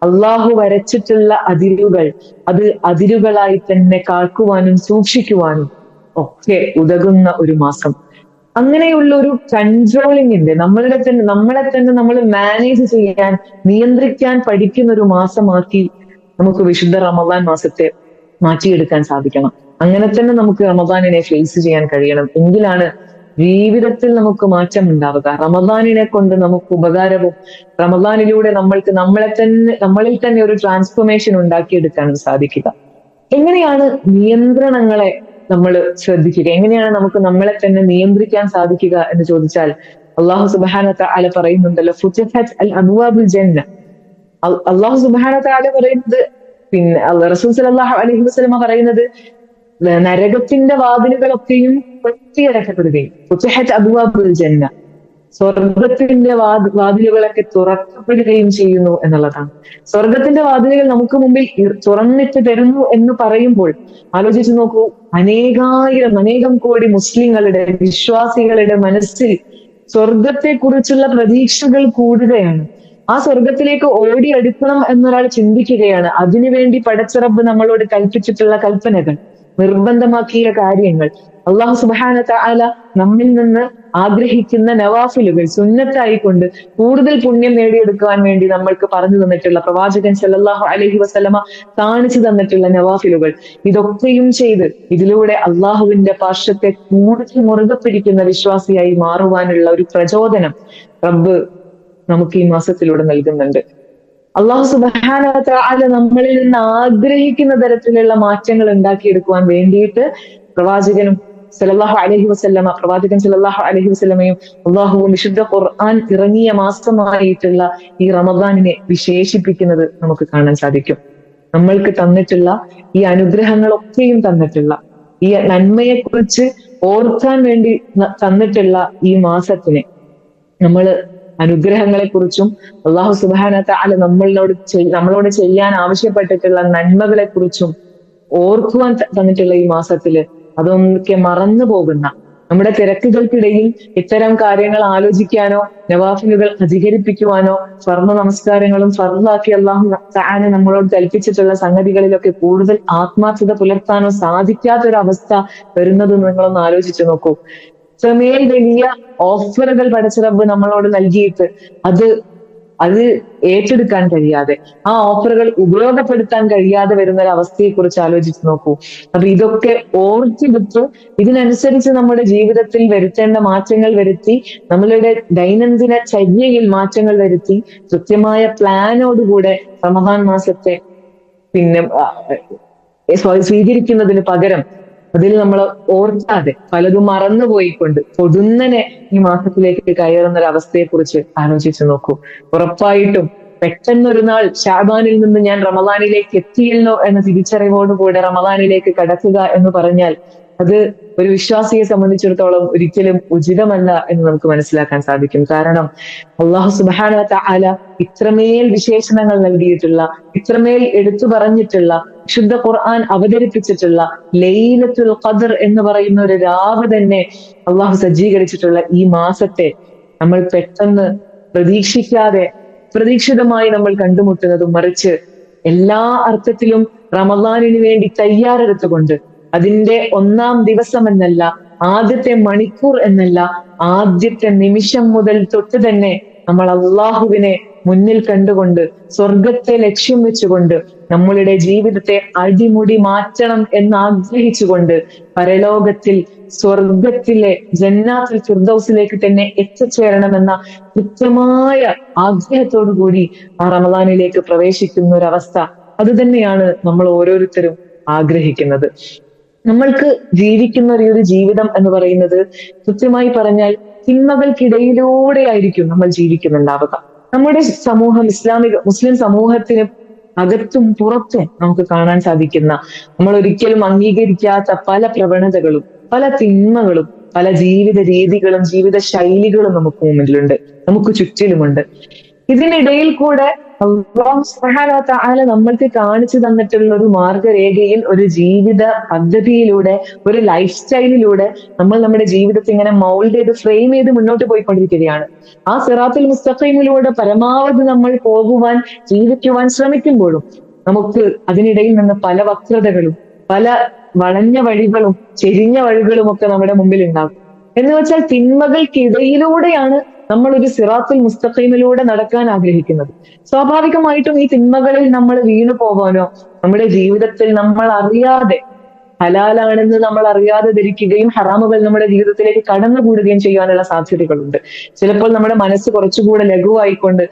അള്ളാഹു വരച്ചിട്ടുള്ള അതിരുകൾ അത് അതിരുകളായി തന്നെ കാക്കുവാനും സൂക്ഷിക്കുവാനും ഒക്കെ ഉതകുന്ന ഒരു മാസം. അങ്ങനെയുള്ള ഒരു കൺട്രോളിങ്ങിന്റെ, നമ്മളെ തന്നെ നമ്മൾ മാനേജ് ചെയ്യാൻ, നിയന്ത്രിക്കാൻ പഠിക്കുന്ന ഒരു മാസമാക്കി നമുക്ക് വിശുദ്ധ റമദാൻ മാസത്തെ മാറ്റിയെടുക്കാൻ സാധിക്കണം. അങ്ങനെ തന്നെ നമുക്ക് റമദാനിനെ ഫേസ് ചെയ്യാൻ കഴിയണം. എങ്കിലാണ് ജീവിതത്തിൽ നമുക്ക് മാറ്റം ഉണ്ടാവുക. റമദാനിനെ കൊണ്ട് നമുക്ക് ഉപകാരവും, റമദാനിലൂടെ നമ്മളിൽ തന്നെ ഒരു ട്രാൻസ്ഫോർമേഷൻ ഉണ്ടാക്കിയെടുക്കാൻ സാധിക്കുക. എങ്ങനെയാണ് നിയന്ത്രണങ്ങളെ നമ്മൾ ശ്രദ്ധിക്കുക, എങ്ങനെയാണ് നമുക്ക് നമ്മളെ തന്നെ നിയന്ത്രിക്കാൻ സാധിക്കുക എന്ന് ചോദിച്ചാൽ, അള്ളാഹു സുബ്ഹാനഹു വ തആല പറയുന്നുണ്ടല്ലോ, ഫുതിഹത് അൽ അബ്വാബുൽ ജന്ന. അള്ളാഹു സുബ്ഹാനഹു വ തആല പറയുന്നത്, പിന്നെ റസൂൽ സല്ലല്ലാഹു അലൈഹി വസല്ലമ പറയുന്നത്, നരകത്തിന്റെ വാതിലുകളൊക്കെയും കൊത്തിയടക്കപ്പെടുകയും, ഫുതിഹത് അബ്വാബുൽ ജന്ന, സ്വർഗത്തിന്റെ വാതിലുകളൊക്കെ തുറക്കപ്പെടുകയും ചെയ്യുന്നു എന്നുള്ളതാണ്. സ്വർഗത്തിന്റെ വാതിലുകൾ നമുക്ക് മുമ്പിൽ തുറന്നിട്ട് തരുന്നു എന്ന് പറയുമ്പോൾ ആലോചിച്ചു നോക്കൂ, അനേകം കോടി മുസ്ലിങ്ങളുടെ, വിശ്വാസികളുടെ മനസ്സിൽ സ്വർഗത്തെ കുറിച്ചുള്ള പ്രതീക്ഷകൾ കൂടുകയാണ്. ആ സ്വർഗത്തിലേക്ക് ഓടിയെടുക്കണം എന്നൊരാൾ ചിന്തിക്കുകയാണ്. അതിനുവേണ്ടി പടച്ച റബ്ബ് നമ്മളോട് കൽപ്പിച്ചിട്ടുള്ള കൽപ്പനകൾ, നിർബന്ധമാക്കിയ കാര്യങ്ങൾ, അള്ളാഹു സുബ്ഹാനഹു വ തആല നമ്മിൽ നിന്ന് ആഗ്രഹിക്കുന്ന നവാഫിലുകൾ, സുന്നത്തായിക്കൊണ്ട് കൂടുതൽ പുണ്യം നേടിയെടുക്കുവാൻ വേണ്ടി നമ്മൾക്ക് പറഞ്ഞു തന്നിട്ടുള്ള, പ്രവാചകൻ സല്ലല്ലാഹു അലൈഹി വസല്ലമ കാണിച്ചു തന്നിട്ടുള്ള നവാഫിലുകൾ, ഇതൊക്കെയും ചെയ്ത് ഇതിലൂടെ അള്ളാഹുവിന്റെ പാർശ്വത്തെ കൂടുതൽ മുറുകെ പിടിക്കുന്ന വിശ്വാസിയായി മാറുവാനുള്ള ഒരു പ്രചോദനം റബ്ബ് നമുക്ക് ഈ മാസത്തിലൂടെ നൽകുന്നുണ്ട്. അള്ളാഹു സുബ്ഹാനഹു വ തആല നമ്മളിൽ നിന്ന് ആഗ്രഹിക്കുന്ന തരത്തിലുള്ള മാറ്റങ്ങൾ ഉണ്ടാക്കിയെടുക്കുവാൻ വേണ്ടിയിട്ട് പ്രവാചകൻ സല്ലല്ലാഹു അലൈഹി വസല്ലമയും അള്ളാഹുവും വിശുദ്ധ ഖുർആൻ ഇറങ്ങിയ മാസമായിട്ടുള്ള ഈ റമദാനിനെ വിശേഷിപ്പിക്കുന്നത് നമുക്ക് കാണാൻ സാധിക്കും. നമ്മൾക്ക് തന്നിട്ടുള്ള ഈ അനുഗ്രഹങ്ങളൊക്കെയും തന്നിട്ടുള്ള, ഈ നന്മയെക്കുറിച്ച് ഓർക്കാൻ വേണ്ടി തന്നിട്ടുള്ള ഈ മാസത്തിനെ നമ്മൾ അനുഗ്രഹങ്ങളെ കുറിച്ചും അള്ളാഹു സുബ്ഹാനഹു വ തആല നമ്മളോട് ചെയ്യാൻ ആവശ്യപ്പെട്ടിട്ടുള്ള നന്മകളെ കുറിച്ചും ഓർക്കുവാൻ തന്നിട്ടുള്ള ഈ മാസത്തില് അതൊക്കെ മറന്നു പോകുന്ന, നമ്മുടെ തിരക്കുകൾക്കിടയിൽ ഇത്തരം കാര്യങ്ങൾ ആലോചിക്കാനോ നവാഫിലുകൾ അധികരിപ്പിക്കുവാനോ ഫർദ് നമസ്കാരങ്ങളും ഫർദാക്കി അള്ളാഹു തആല നമ്മളോട് കൽപ്പിച്ചിട്ടുള്ള സംഗതികളിലൊക്കെ കൂടുതൽ ആത്മാർത്ഥത പുലർത്താനോ സാധിക്കാത്തൊരവസ്ഥ വരുന്നത് നിങ്ങളൊന്ന് ആലോചിച്ചു നോക്കൂ. ഇത്രമേൽ വലിയ ഓഫറുകൾ പടച്ച റബ്ബ് നമ്മളോട് നൽകിയിട്ട് അത് ഏറ്റെടുക്കാൻ കഴിയാതെ, ആ ഓഫറുകൾ ഉപയോഗപ്പെടുത്താൻ കഴിയാതെ വരുന്ന ഒരു അവസ്ഥയെ കുറിച്ച് ആലോചിച്ച് നോക്കൂ. അപ്പൊ ഇതൊക്കെ ഓർത്തെടുത്ത് ഇതിനനുസരിച്ച് നമ്മുടെ ജീവിതത്തിൽ വരുത്തേണ്ട മാറ്റങ്ങൾ വരുത്തി, നമ്മളുടെ ദൈനംദിന ചര്യയിൽ മാറ്റങ്ങൾ വരുത്തി, കൃത്യമായ പ്ലാനോടുകൂടെ റമദാൻ മാസത്തെ പിന്നെ സ്വീകരിക്കുന്നതിന് പകരം അതിൽ നമ്മൾ ഓർക്കാതെ പലതും മറന്നുപോയിക്കൊണ്ട് പൊടുന്നനെ ഈ മാസത്തിലേക്ക് കയറുന്ന ഒരു അവസ്ഥയെ കുറിച്ച് ആലോചിച്ചു നോക്കൂ. ഉറപ്പായിട്ടും പെട്ടെന്നൊരു നാൾ ഷാബാനിൽ നിന്ന് ഞാൻ റമദാനിലേക്ക് എത്തിയല്ലോ എന്ന തിരിച്ചറിവോടുകൂടെ റമദാനിലേക്ക് കടക്കുക എന്ന് പറഞ്ഞാൽ അത് ഒരു വിശ്വാസിയെ സംബന്ധിച്ചിടത്തോളം ഒരിക്കലും ഉചിതമല്ല എന്ന് നമുക്ക് മനസ്സിലാക്കാൻ സാധിക്കും. കാരണം അള്ളാഹു സുബ്ഹാനഹു വ തആല ഇത്രമേൽ വിശേഷണങ്ങൾ നൽകിയിട്ടുള്ള, ഇത്രമേൽ എടുത്തു പറഞ്ഞിട്ടുള്ള, ശുദ്ധ ഖുർആൻ അവതരിപ്പിച്ചിട്ടുള്ള ലൈലത്തുൽ ഖദ്ർ എന്ന് പറയുന്ന ഒരു രാവ് തന്നെ അള്ളാഹു സജ്ജീകരിച്ചിട്ടുള്ള ഈ മാസത്തെ നമ്മൾ പെട്ടെന്ന് പ്രതീക്ഷിക്കാതെ പ്രതീക്ഷിതമായി നമ്മൾ കണ്ടുമുട്ടുന്നതും, മറിച്ച് എല്ലാ അർത്ഥത്തിലും റമദാനിന് വേണ്ടി തയ്യാറെടുത്തുകൊണ്ട് അതിന്റെ ഒന്നാം ദിവസം എന്നല്ല, ആദ്യത്തെ മണിക്കൂർ എന്നല്ല, ആദ്യത്തെ നിമിഷം മുതൽ തൊട്ട് തന്നെ നമ്മൾ അള്ളാഹുവിനെ മുന്നിൽ കണ്ടുകൊണ്ട് സ്വർഗത്തെ ലക്ഷ്യം വെച്ചുകൊണ്ട് നമ്മളുടെ ജീവിതത്തെ അടിമുടി മാറ്റണം എന്ന് ആഗ്രഹിച്ചുകൊണ്ട് പരലോകത്തിൽ സ്വർഗത്തിലെ ജന്നാത്തുൽ ഫിർദൗസിലേക്ക് തന്നെ എത്തിച്ചേരണമെന്ന കൃത്യമായ ആഗ്രഹത്തോടു കൂടി ആ റമദാനിലേക്ക് പ്രവേശിക്കുന്ന ഒരു അവസ്ഥ, അത് തന്നെയാണ് നമ്മൾ ഓരോരുത്തരും ആഗ്രഹിക്കുന്നത്. നമ്മൾക്ക് ജീവിക്കുന്ന ഒരു ജീവിതം എന്ന് പറയുന്നത് കൃത്യമായി പറഞ്ഞാൽ തിന്മകൾക്കിടയിലൂടെ ആയിരിക്കും നമ്മൾ ജീവിക്കുന്നുണ്ടാവുക. നമ്മുടെ സമൂഹം മുസ്ലിം സമൂഹത്തിന് അകത്തും പുറത്തും നമുക്ക് കാണാൻ സാധിക്കുന്ന, നമ്മൾ ഒരിക്കലും അംഗീകരിക്കാത്ത പല പ്രവണതകളും, പല തിന്മകളും, പല ജീവിത രീതികളും ജീവിത ശൈലികളും നമുക്ക് മുമ്പിലുണ്ട്, നമുക്ക് ചുറ്റിലുമുണ്ട്. ഇതിനിടയിൽ കൂടെ അല്ലാഹു സുബ്ഹാനഹു വ തആല നമ്മൾക്ക് കാണിച്ചു തന്നിട്ടുള്ള ഒരു മാർഗരേഖയിൽ, ഒരു ജീവിത പദ്ധതിയിലൂടെ, ഒരു ലൈഫ് സ്റ്റൈലിലൂടെ നമ്മൾ നമ്മുടെ ജീവിതത്തെ ഇങ്ങനെ മൗൾഡ് ചെയ്ത് ഫ്രെയിം ചെയ്ത് മുന്നോട്ട് പോയിക്കൊണ്ടിരിക്കുകയാണ്. ആ സിറാത്തുൽ മുസ്തഖീമിലൂടെ പരമാവധി നമ്മൾ പോകുവാൻ, ജീവിക്കുവാൻ ശ്രമിക്കുമ്പോഴും നമുക്ക് അതിനിടയിൽ നിന്ന് പല വക്രതകളും, പല വളഞ്ഞ വഴികളും ചെരിഞ്ഞ വഴികളും ഒക്കെ നമ്മുടെ മുമ്പിൽ ഉണ്ടാകും. എന്ന് വെച്ചാൽ തിന്മകൾക്കിടയിലൂടെയാണ് നമ്മൾ ഒരു സിറാത്തുൽ മുസ്തഖീമിലൂടെ നടക്കാൻ ആഗ്രഹിക്കുന്നത്. സ്വാഭാവികമായിട്ടും ഈ തിന്മകളിൽ നമ്മൾ വീണു പോകാനോ, നമ്മുടെ ജീവിതത്തിൽ നമ്മൾ അറിയാതെ ഹലാലാണെന്ന് നമ്മൾ അറിയാതെ ധരിക്കുകയും ഹറാമുകൾ നമ്മുടെ ജീവിതത്തിലേക്ക് കടന്നുകൂടുകയും ചെയ്യാനുള്ള സാധ്യതകളുണ്ട്. ചിലപ്പോൾ നമ്മുടെ മനസ്സ് കുറച്ചുകൂടെ ലഘുവായിക്കൊണ്ട്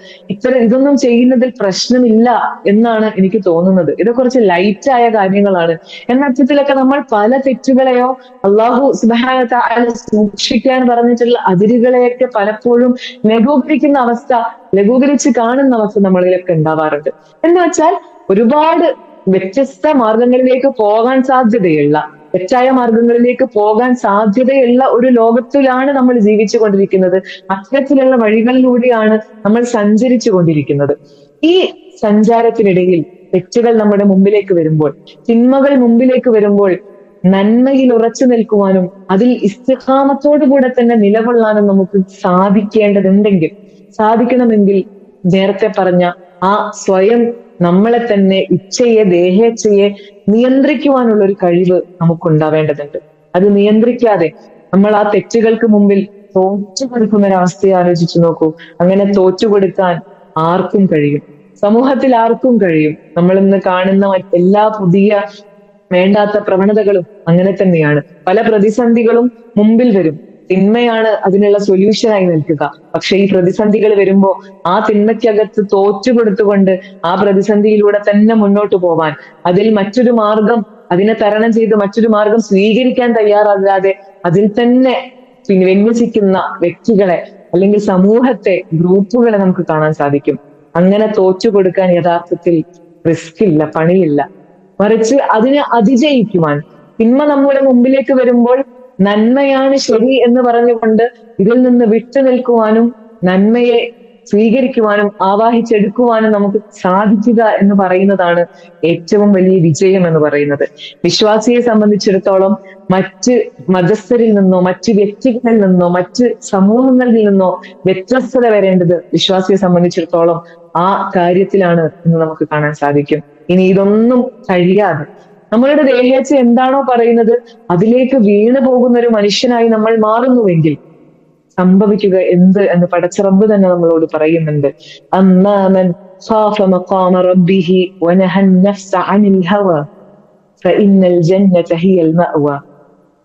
ഇതൊന്നും ചെയ്യുന്നതിൽ പ്രശ്നമില്ല എന്നാണ് എനിക്ക് തോന്നുന്നത്, ഇത് കുറച്ച് ലൈറ്റായ കാര്യങ്ങളാണ് എന്ന അർത്ഥത്തിലൊക്കെ നമ്മൾ പല തെറ്റുകളെയോ അള്ളാഹു സുബ്ഹാനഹു വ തആല സൂക്ഷിക്കാൻ പറഞ്ഞിട്ടുള്ള അതിരുകളെയൊക്കെ പലപ്പോഴും ലഘൂകരിക്കുന്ന അവസ്ഥ, ലഘൂകരിച്ച് കാണുന്ന അവസ്ഥ നമ്മളിലൊക്കെ ഉണ്ടാവാറുണ്ട്. എന്ന് വെച്ചാൽ ഒരുപാട് വ്യത്യസ്ത മാർഗങ്ങളിലേക്ക് പോകാൻ സാധ്യതയുള്ള, തെറ്റായ മാർഗങ്ങളിലേക്ക് പോകാൻ സാധ്യതയുള്ള ഒരു ലോകത്തിലാണ് നമ്മൾ ജീവിച്ചു കൊണ്ടിരിക്കുന്നത്. അത്തരത്തിലുള്ള വഴികളിലൂടെയാണ് നമ്മൾ സഞ്ചരിച്ചു കൊണ്ടിരിക്കുന്നത്. ഈ സഞ്ചാരത്തിനിടയിൽ തെറ്റുകൾ നമ്മുടെ മുമ്പിലേക്ക് വരുമ്പോൾ, തിന്മകൾ മുമ്പിലേക്ക് വരുമ്പോൾ നന്മയിൽ ഉറച്ചു നിൽക്കുവാനും അതിൽ ഇസ്തിഖാമത്തോടുകൂടെ തന്നെ നിലകൊള്ളാനും നമുക്ക് സാധിക്കണമെങ്കിൽ നേരത്തെ പറഞ്ഞ ആ സ്വയം നമ്മളെ തന്നെ ഇച്ഛയെ, ദേഹേച്ഛയെ നിയന്ത്രിക്കുവാനുള്ള ഒരു കഴിവ് നമുക്കുണ്ടാവേണ്ടതുണ്ട്. അത് നിയന്ത്രിക്കാതെ നമ്മൾ ആ തെറ്റുകൾക്ക് മുമ്പിൽ തോറ്റുകൊടുക്കുന്ന ഒരു അവസ്ഥയെ ആലോചിച്ചു നോക്കൂ. അങ്ങനെ തോറ്റുകൊടുക്കാൻ ആർക്കും കഴിയും, സമൂഹത്തിൽ ആർക്കും കഴിയും. നമ്മൾ ഇന്ന് കാണുന്ന എല്ലാ പുതിയ വേണ്ടാത്ത പ്രവണതകളും അങ്ങനെ തന്നെയാണ്. പല പ്രതിസന്ധികളും മുമ്പിൽ വരും, തിന്മയാണ് അതിനുള്ള സൊല്യൂഷനായി നിൽക്കുക. പക്ഷെ ഈ പ്രതിസന്ധികൾ വരുമ്പോ ആ തിന്മയ്ക്കകത്ത് തോറ്റുകൊടുത്തുകൊണ്ട് ആ പ്രതിസന്ധിയിലൂടെ തന്നെ മുന്നോട്ട് പോവാൻ, അതിൽ മറ്റൊരു മാർഗം, അതിനെ തരണം ചെയ്ത് മറ്റൊരു മാർഗം സ്വീകരിക്കാൻ തയ്യാറാകാതെ അതിൽ തന്നെ വിന്യസിക്കുന്ന വ്യക്തികളെ അല്ലെങ്കിൽ സമൂഹത്തെ, ഗ്രൂപ്പുകളെ നമുക്ക് കാണാൻ സാധിക്കും. അങ്ങനെ തോറ്റുകൊടുക്കാൻ യഥാർത്ഥത്തിൽ റിസ്ക് ഇല്ല, പണിയില്ല. മറിച്ച് അതിനെ അതിജയിക്കുവാൻ, തിന്മ നമ്മുടെ മുമ്പിലേക്ക് വരുമ്പോൾ നന്മയാണ് ശരി എന്ന് പറഞ്ഞുകൊണ്ട് ഇതിൽ നിന്ന് വിട്ടു നിൽക്കുവാനും, നന്മയെ സ്വീകരിക്കുവാനും ആവാഹിച്ചെടുക്കുവാനും നമുക്ക് സാധിക്കുക എന്ന് പറയുന്നതാണ് ഏറ്റവും വലിയ വിജയം എന്ന് പറയുന്നത്. വിശ്വാസിയെ സംബന്ധിച്ചിടത്തോളം മറ്റ് മതസ്ഥരിൽ നിന്നോ മറ്റ് വ്യക്തികളിൽ നിന്നോ മറ്റ് സമൂഹങ്ങളിൽ നിന്നോ വ്യത്യസ്തത വരേണ്ടത് വിശ്വാസിയെ സംബന്ധിച്ചിടത്തോളം ആ കാര്യത്തിലാണ് എന്ന് നമുക്ക് കാണാൻ സാധിക്കും. ഇനി ഇതൊന്നും കഴിയാതെ നമ്മളുടെ ദേഹേച്ഛ എന്താണോ പറയുന്നത് അതിലേക്ക് വീണു പോകുന്ന ഒരു മനുഷ്യനായി നമ്മൾ മാറുന്നുവെങ്കിൽ സംഭവിക്കുക എന്ത് എന്ന് പടച്ച റബ്ബ് തന്നെ നമ്മളോട് പറയുന്നുണ്ട്. അമ്മാമൻ ഖാഫ മഖാമ റബ്ബിഹി വനഹ അൻ-നഫ്സ അനിൽ ഹവ ഫഇന്നൽ ജന്നത ഹിയൽ മഅവ.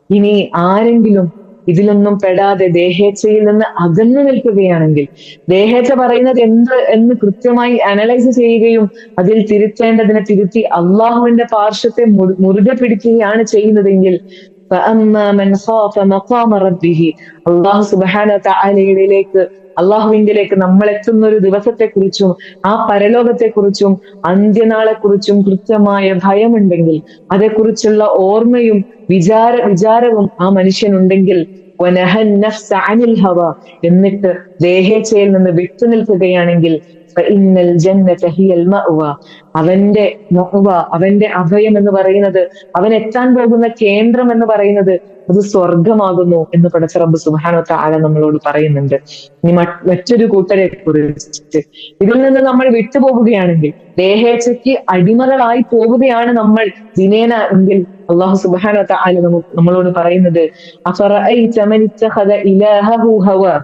ഇനി ആരെങ്കിലും ഇതിലൊന്നും പെടാതെ ദേഹേച്ഛയിൽ നിന്ന് അകന്നു നിൽക്കുകയാണെങ്കിൽ, ദേഹേച്ഛ പറയുന്നത് എന്ത് എന്ന് കൃത്യമായി അനലൈസ് ചെയ്യുകയും അതിൽ തിരുത്തേണ്ടതിനെ തിരുത്തി അള്ളാഹുവിന്റെ പാർശ്വത്തെ മുറുകെ പിടിക്കുകയാണ് ചെയ്യുന്നതെങ്കിൽ അള്ളാഹു സുബ്ഹാനഹു വ തആലയിലേക്ക് അള്ളാഹുവിങ്കിലേക്ക് നമ്മൾ എത്തുന്ന ഒരു ദിവസത്തെക്കുറിച്ചും ആ പരലോകത്തെക്കുറിച്ചും അന്ത്യനാളെക്കുറിച്ചും കൃത്യമായ ഭയമുണ്ടെങ്കിൽ, അതേക്കുറിച്ചുള്ള ഓർമ്മയും വിചാരവും ആ മനുഷ്യനുണ്ടെങ്കിൽ, എന്നിട്ട് ദേഹേച്ഛയിൽ നിന്ന് വിട്ടു നിൽക്കുകയാണെങ്കിൽ അവന്റെ അവന്റെ അഭയം എന്ന് പറയുന്നത്, അവൻ എത്താൻ പോകുന്ന കേന്ദ്രം എന്ന് പറയുന്നത് അത് സ്വർഗമാകുന്നു എന്ന് പടച്ച റബ്ബ് സുബ്ഹാനഹു വ തആല നമ്മളോട് പറയുന്നുണ്ട്. ഇനി മറ്റൊരു കൂട്ടരെ കുറിച്ച് ഇതിൽ നിന്ന് നമ്മൾ വിട്ടുപോകുകയാണെങ്കിൽ, ദേഹേച്ഛയ്ക്ക് അടിമകളായി പോവുകയാണ് നമ്മൾ ദിനേന എങ്കിൽ, അള്ളാഹു സുബ്ഹാനഹു വ തആല നമ്മളോട് പറയുന്നത് അഫറഅയ്ത മൻ ഇത്തഖദ ഇലാഹഹു ഹവാ.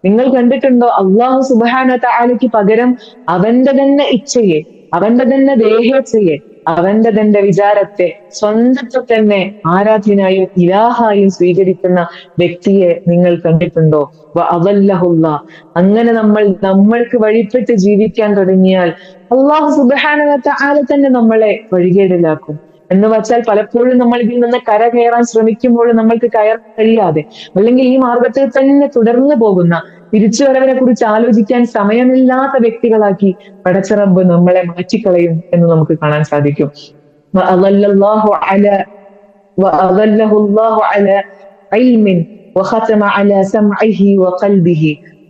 നിങ്ങൾ കണ്ടിട്ടുണ്ടോ അള്ളാഹു സുബ്ഹാനഹു വ തആലയ്ക്ക് പകരം അവന്റെ തന്നെ ഇച്ഛയെ, അവന്റെ തന്നെ ദേഹേച്ഛയെ, അവന്റെ തന്നെ വിചാരത്തെ, സ്വന്തത്തെ തന്നെ ആരാധ്യനായും ഇലാഹായും സ്വീകരിക്കുന്ന വ്യക്തിയെ നിങ്ങൾ കണ്ടിട്ടുണ്ടോ? അങ്ങനെ നമ്മൾക്ക് വഴിപ്പെട്ട് ജീവിക്കാൻ തുടങ്ങിയാൽ അള്ളാഹു സുബ്ഹാനഹു വ തആല തന്നെ നമ്മളെ വഴികേടിലാക്കും. എന്ന് വെച്ചാൽ പലപ്പോഴും നമ്മൾ ഇതിൽ നിന്ന് കയറാൻ ശ്രമിക്കുമ്പോഴും നമ്മൾക്ക് കയറാൻ കഴിയാതെ, അല്ലെങ്കിൽ ഈ മാർഗത്തിൽ തന്നെ തുടർന്നു പോകുന്ന, തിരിച്ചുവരവിനെ കുറിച്ച് ആലോചിക്കാൻ സമയമില്ലാത്ത വ്യക്തികളാക്കി പടച്ച റബ്ബ് നമ്മളെ മാറ്റിക്കളയും എന്ന് നമുക്ക് കാണാൻ സാധിക്കും.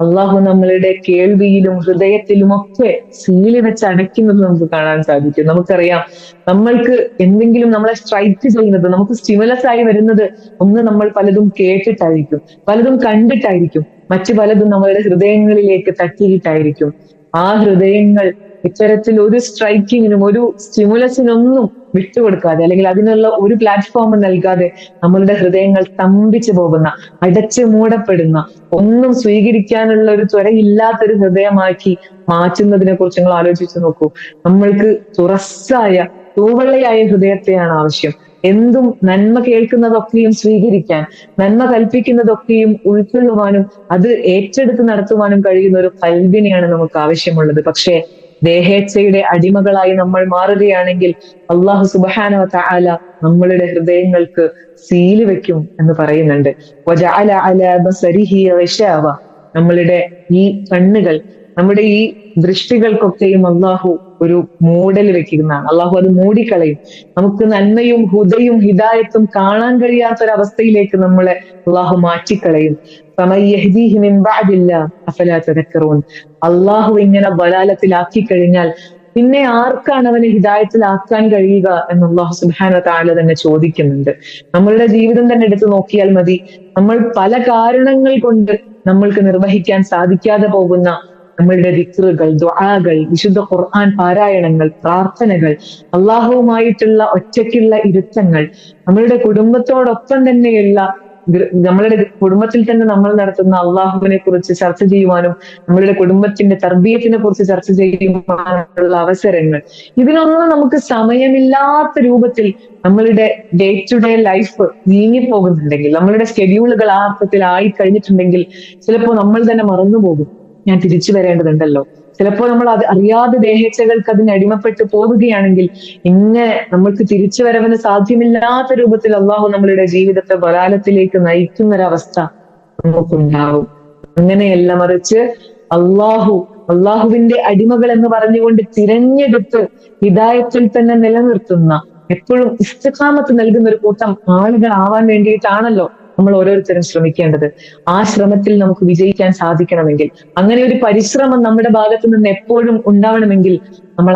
അള്ളാഹു നമ്മളുടെ കേൾവിയിലും ഹൃദയത്തിലും ഒക്കെ സീല് വെച്ച് അടയ്ക്കുന്നത് നമുക്ക് കാണാൻ സാധിക്കും. നമുക്കറിയാം, നമ്മൾക്ക് എന്തെങ്കിലും നമ്മളെ സ്ട്രൈക്ക് ചെയ്യുന്നത്, നമുക്ക് സ്റ്റിമുലസ് ആയി വരുന്നത് ഒന്ന് നമ്മൾ പലതും കേട്ടിട്ടായിരിക്കും, പലതും കണ്ടിട്ടായിരിക്കും, മറ്റു പലതും നമ്മളുടെ ഹൃദയങ്ങളിലേക്ക് തട്ടിയിട്ടായിരിക്കും. ആ ഹൃദയങ്ങൾ ഇത്തരത്തിൽ ഒരു സ്ട്രൈക്കിങ്ങിനും ഒരു സ്റ്റിമുലസിനൊന്നും വിട്ടുകൊടുക്കാതെ, അല്ലെങ്കിൽ അതിനുള്ള ഒരു പ്ലാറ്റ്ഫോം നൽകാതെ നമ്മളുടെ ഹൃദയങ്ങൾ സ്തംഭിച്ചു പോകുന്ന, അടച്ചു മൂടപ്പെടുന്ന, ഒന്നും സ്വീകരിക്കാനുള്ള ഒരു ത്വരയില്ലാത്തൊരു ഹൃദയമാക്കി മാറ്റുന്നതിനെ കുറിച്ച് നിങ്ങൾ ആലോചിച്ച് നോക്കൂ. നമ്മൾക്ക് തുറസ്സായ തൂവള്ളയായ ഹൃദയത്തെയാണ് ആവശ്യം. എന്തും നന്മ കേൾക്കുന്നതൊക്കെയും സ്വീകരിക്കാൻ, നന്മ കൽപ്പിക്കുന്നതൊക്കെയും ഉൾക്കൊള്ളുവാനും അത് ഏറ്റെടുത്ത് നടത്തുവാനും കഴിയുന്ന ഒരു കൽബിനെയാണ് നമുക്ക് ആവശ്യമുള്ളത്. പക്ഷേ ദേഹേച്ഛയുടെ അടിമകളായി നമ്മൾ മാറുകയാണെങ്കിൽ അള്ളാഹു സുബ്ഹാനഹു വ തആല നമ്മളുടെ ഹൃദയങ്ങൾക്ക് സീല് വെക്കും എന്ന് പറയുന്നുണ്ട്. വജഅല അലാ ബസരിഹി ഗിശാവ. നമ്മളുടെ ഈ കണ്ണുകൾ, നമ്മുടെ ഈ ദൃഷ്ടികൾക്കൊക്കെയും അള്ളാഹു ഒരു മൂടൽ വെക്കുന്നതാണ്. അള്ളാഹു അത് മൂടിക്കളയും. നമുക്ക് നന്മയും ഹുദയും ഹിദായത്തും കാണാൻ കഴിയാത്തൊരവസ്ഥയിലേക്ക് നമ്മളെ അള്ളാഹു മാറ്റിക്കളയും. അള്ളാഹു ഇങ്ങനെ ബലാലത്തിലാക്കി കഴിഞ്ഞാൽ പിന്നെ ആർക്കാണ് അവനെ ഹിദായത്തിലാക്കാൻ കഴിയുക എന്ന് അല്ലാഹു സുബ്ഹാനഹു വ തആല തന്നെ ചോദിക്കുന്നുണ്ട്. നമ്മളുടെ ജീവിതം തന്നെ എടുത്തു നോക്കിയാൽ മതി. നമ്മൾ പല കാരണങ്ങൾ കൊണ്ട് നമ്മൾക്ക് നിർവഹിക്കാൻ സാധിക്കാതെ പോകുന്ന നമ്മളുടെ ദിക്റുകൾ, ദുആകൾ, വിശുദ്ധ ഖുർആൻ പാരായണങ്ങൾ, പ്രാർത്ഥനകൾ, അള്ളാഹുവുമായിട്ടുള്ള ഒറ്റയ്ക്കുള്ള ഇരുത്തങ്ങൾ, നമ്മളുടെ കുടുംബത്തോടൊപ്പം തന്നെയുള്ള, നമ്മളുടെ കുടുംബത്തിൽ തന്നെ നമ്മൾ നടത്തുന്ന അള്ളാഹുവിനെ കുറിച്ച് ചർച്ച ചെയ്യുവാനും നമ്മളുടെ കുടുംബത്തിന്റെ തർബീയത്തിനെ കുറിച്ച് ചർച്ച ചെയ്യുവാനുള്ള അവസരങ്ങൾ, ഇതിനൊന്നും നമുക്ക് സമയമില്ലാത്ത രൂപത്തിൽ നമ്മളുടെ ഡേ ടു ഡേ ലൈഫ് നീങ്ങിപ്പോകുന്നുണ്ടെങ്കിൽ, നമ്മളുടെ സ്കെഡ്യൂളുകൾ ആ അർത്ഥത്തിൽ ആയി കഴിഞ്ഞിട്ടുണ്ടെങ്കിൽ ചിലപ്പോൾ നമ്മൾ തന്നെ മറന്നുപോകും, ഞാൻ തിരിച്ചു വരേണ്ടതുണ്ടല്ലോ. ചിലപ്പോൾ നമ്മൾ അത് അറിയാതെ ദേഹേച്ഛകൾക്ക് അതിന് അടിമപ്പെട്ട് പോവുകയാണെങ്കിൽ ഇങ്ങനെ നമ്മൾക്ക് തിരിച്ചു വരവിന് സാധ്യമില്ലാത്ത രൂപത്തിൽ അള്ളാഹു നമ്മളുടെ ജീവിതത്തെ ബലാലത്തിലേക്ക് നയിക്കുന്ന ഒരവസ്ഥ നമുക്കുണ്ടാവും. അങ്ങനെയല്ല, മറിച്ച് അള്ളാഹുവിന്റെ അടിമകൾ എന്ന് പറഞ്ഞുകൊണ്ട് തിരഞ്ഞെടുത്ത് ഹിദായത്തിൽ തന്നെ നിലനിർത്തുന്ന, എപ്പോഴും ഇസ്തിഖാമത്ത് നൽകുന്ന ഒരു കൂട്ടം ആളുകൾ ആവാൻ വേണ്ടിയിട്ടാണല്ലോ നമ്മൾ ഓരോരുത്തരും ശ്രമിക്കേണ്ടത്. ആ ശ്രമത്തിൽ നമുക്ക് വിജയിക്കാൻ സാധിക്കണമെങ്കിൽ, അങ്ങനെ ഒരു പരിശ്രമം നമ്മുടെ ഭാഗത്ത് നിന്ന് എപ്പോഴും ഉണ്ടാവണമെങ്കിൽ, നമ്മൾ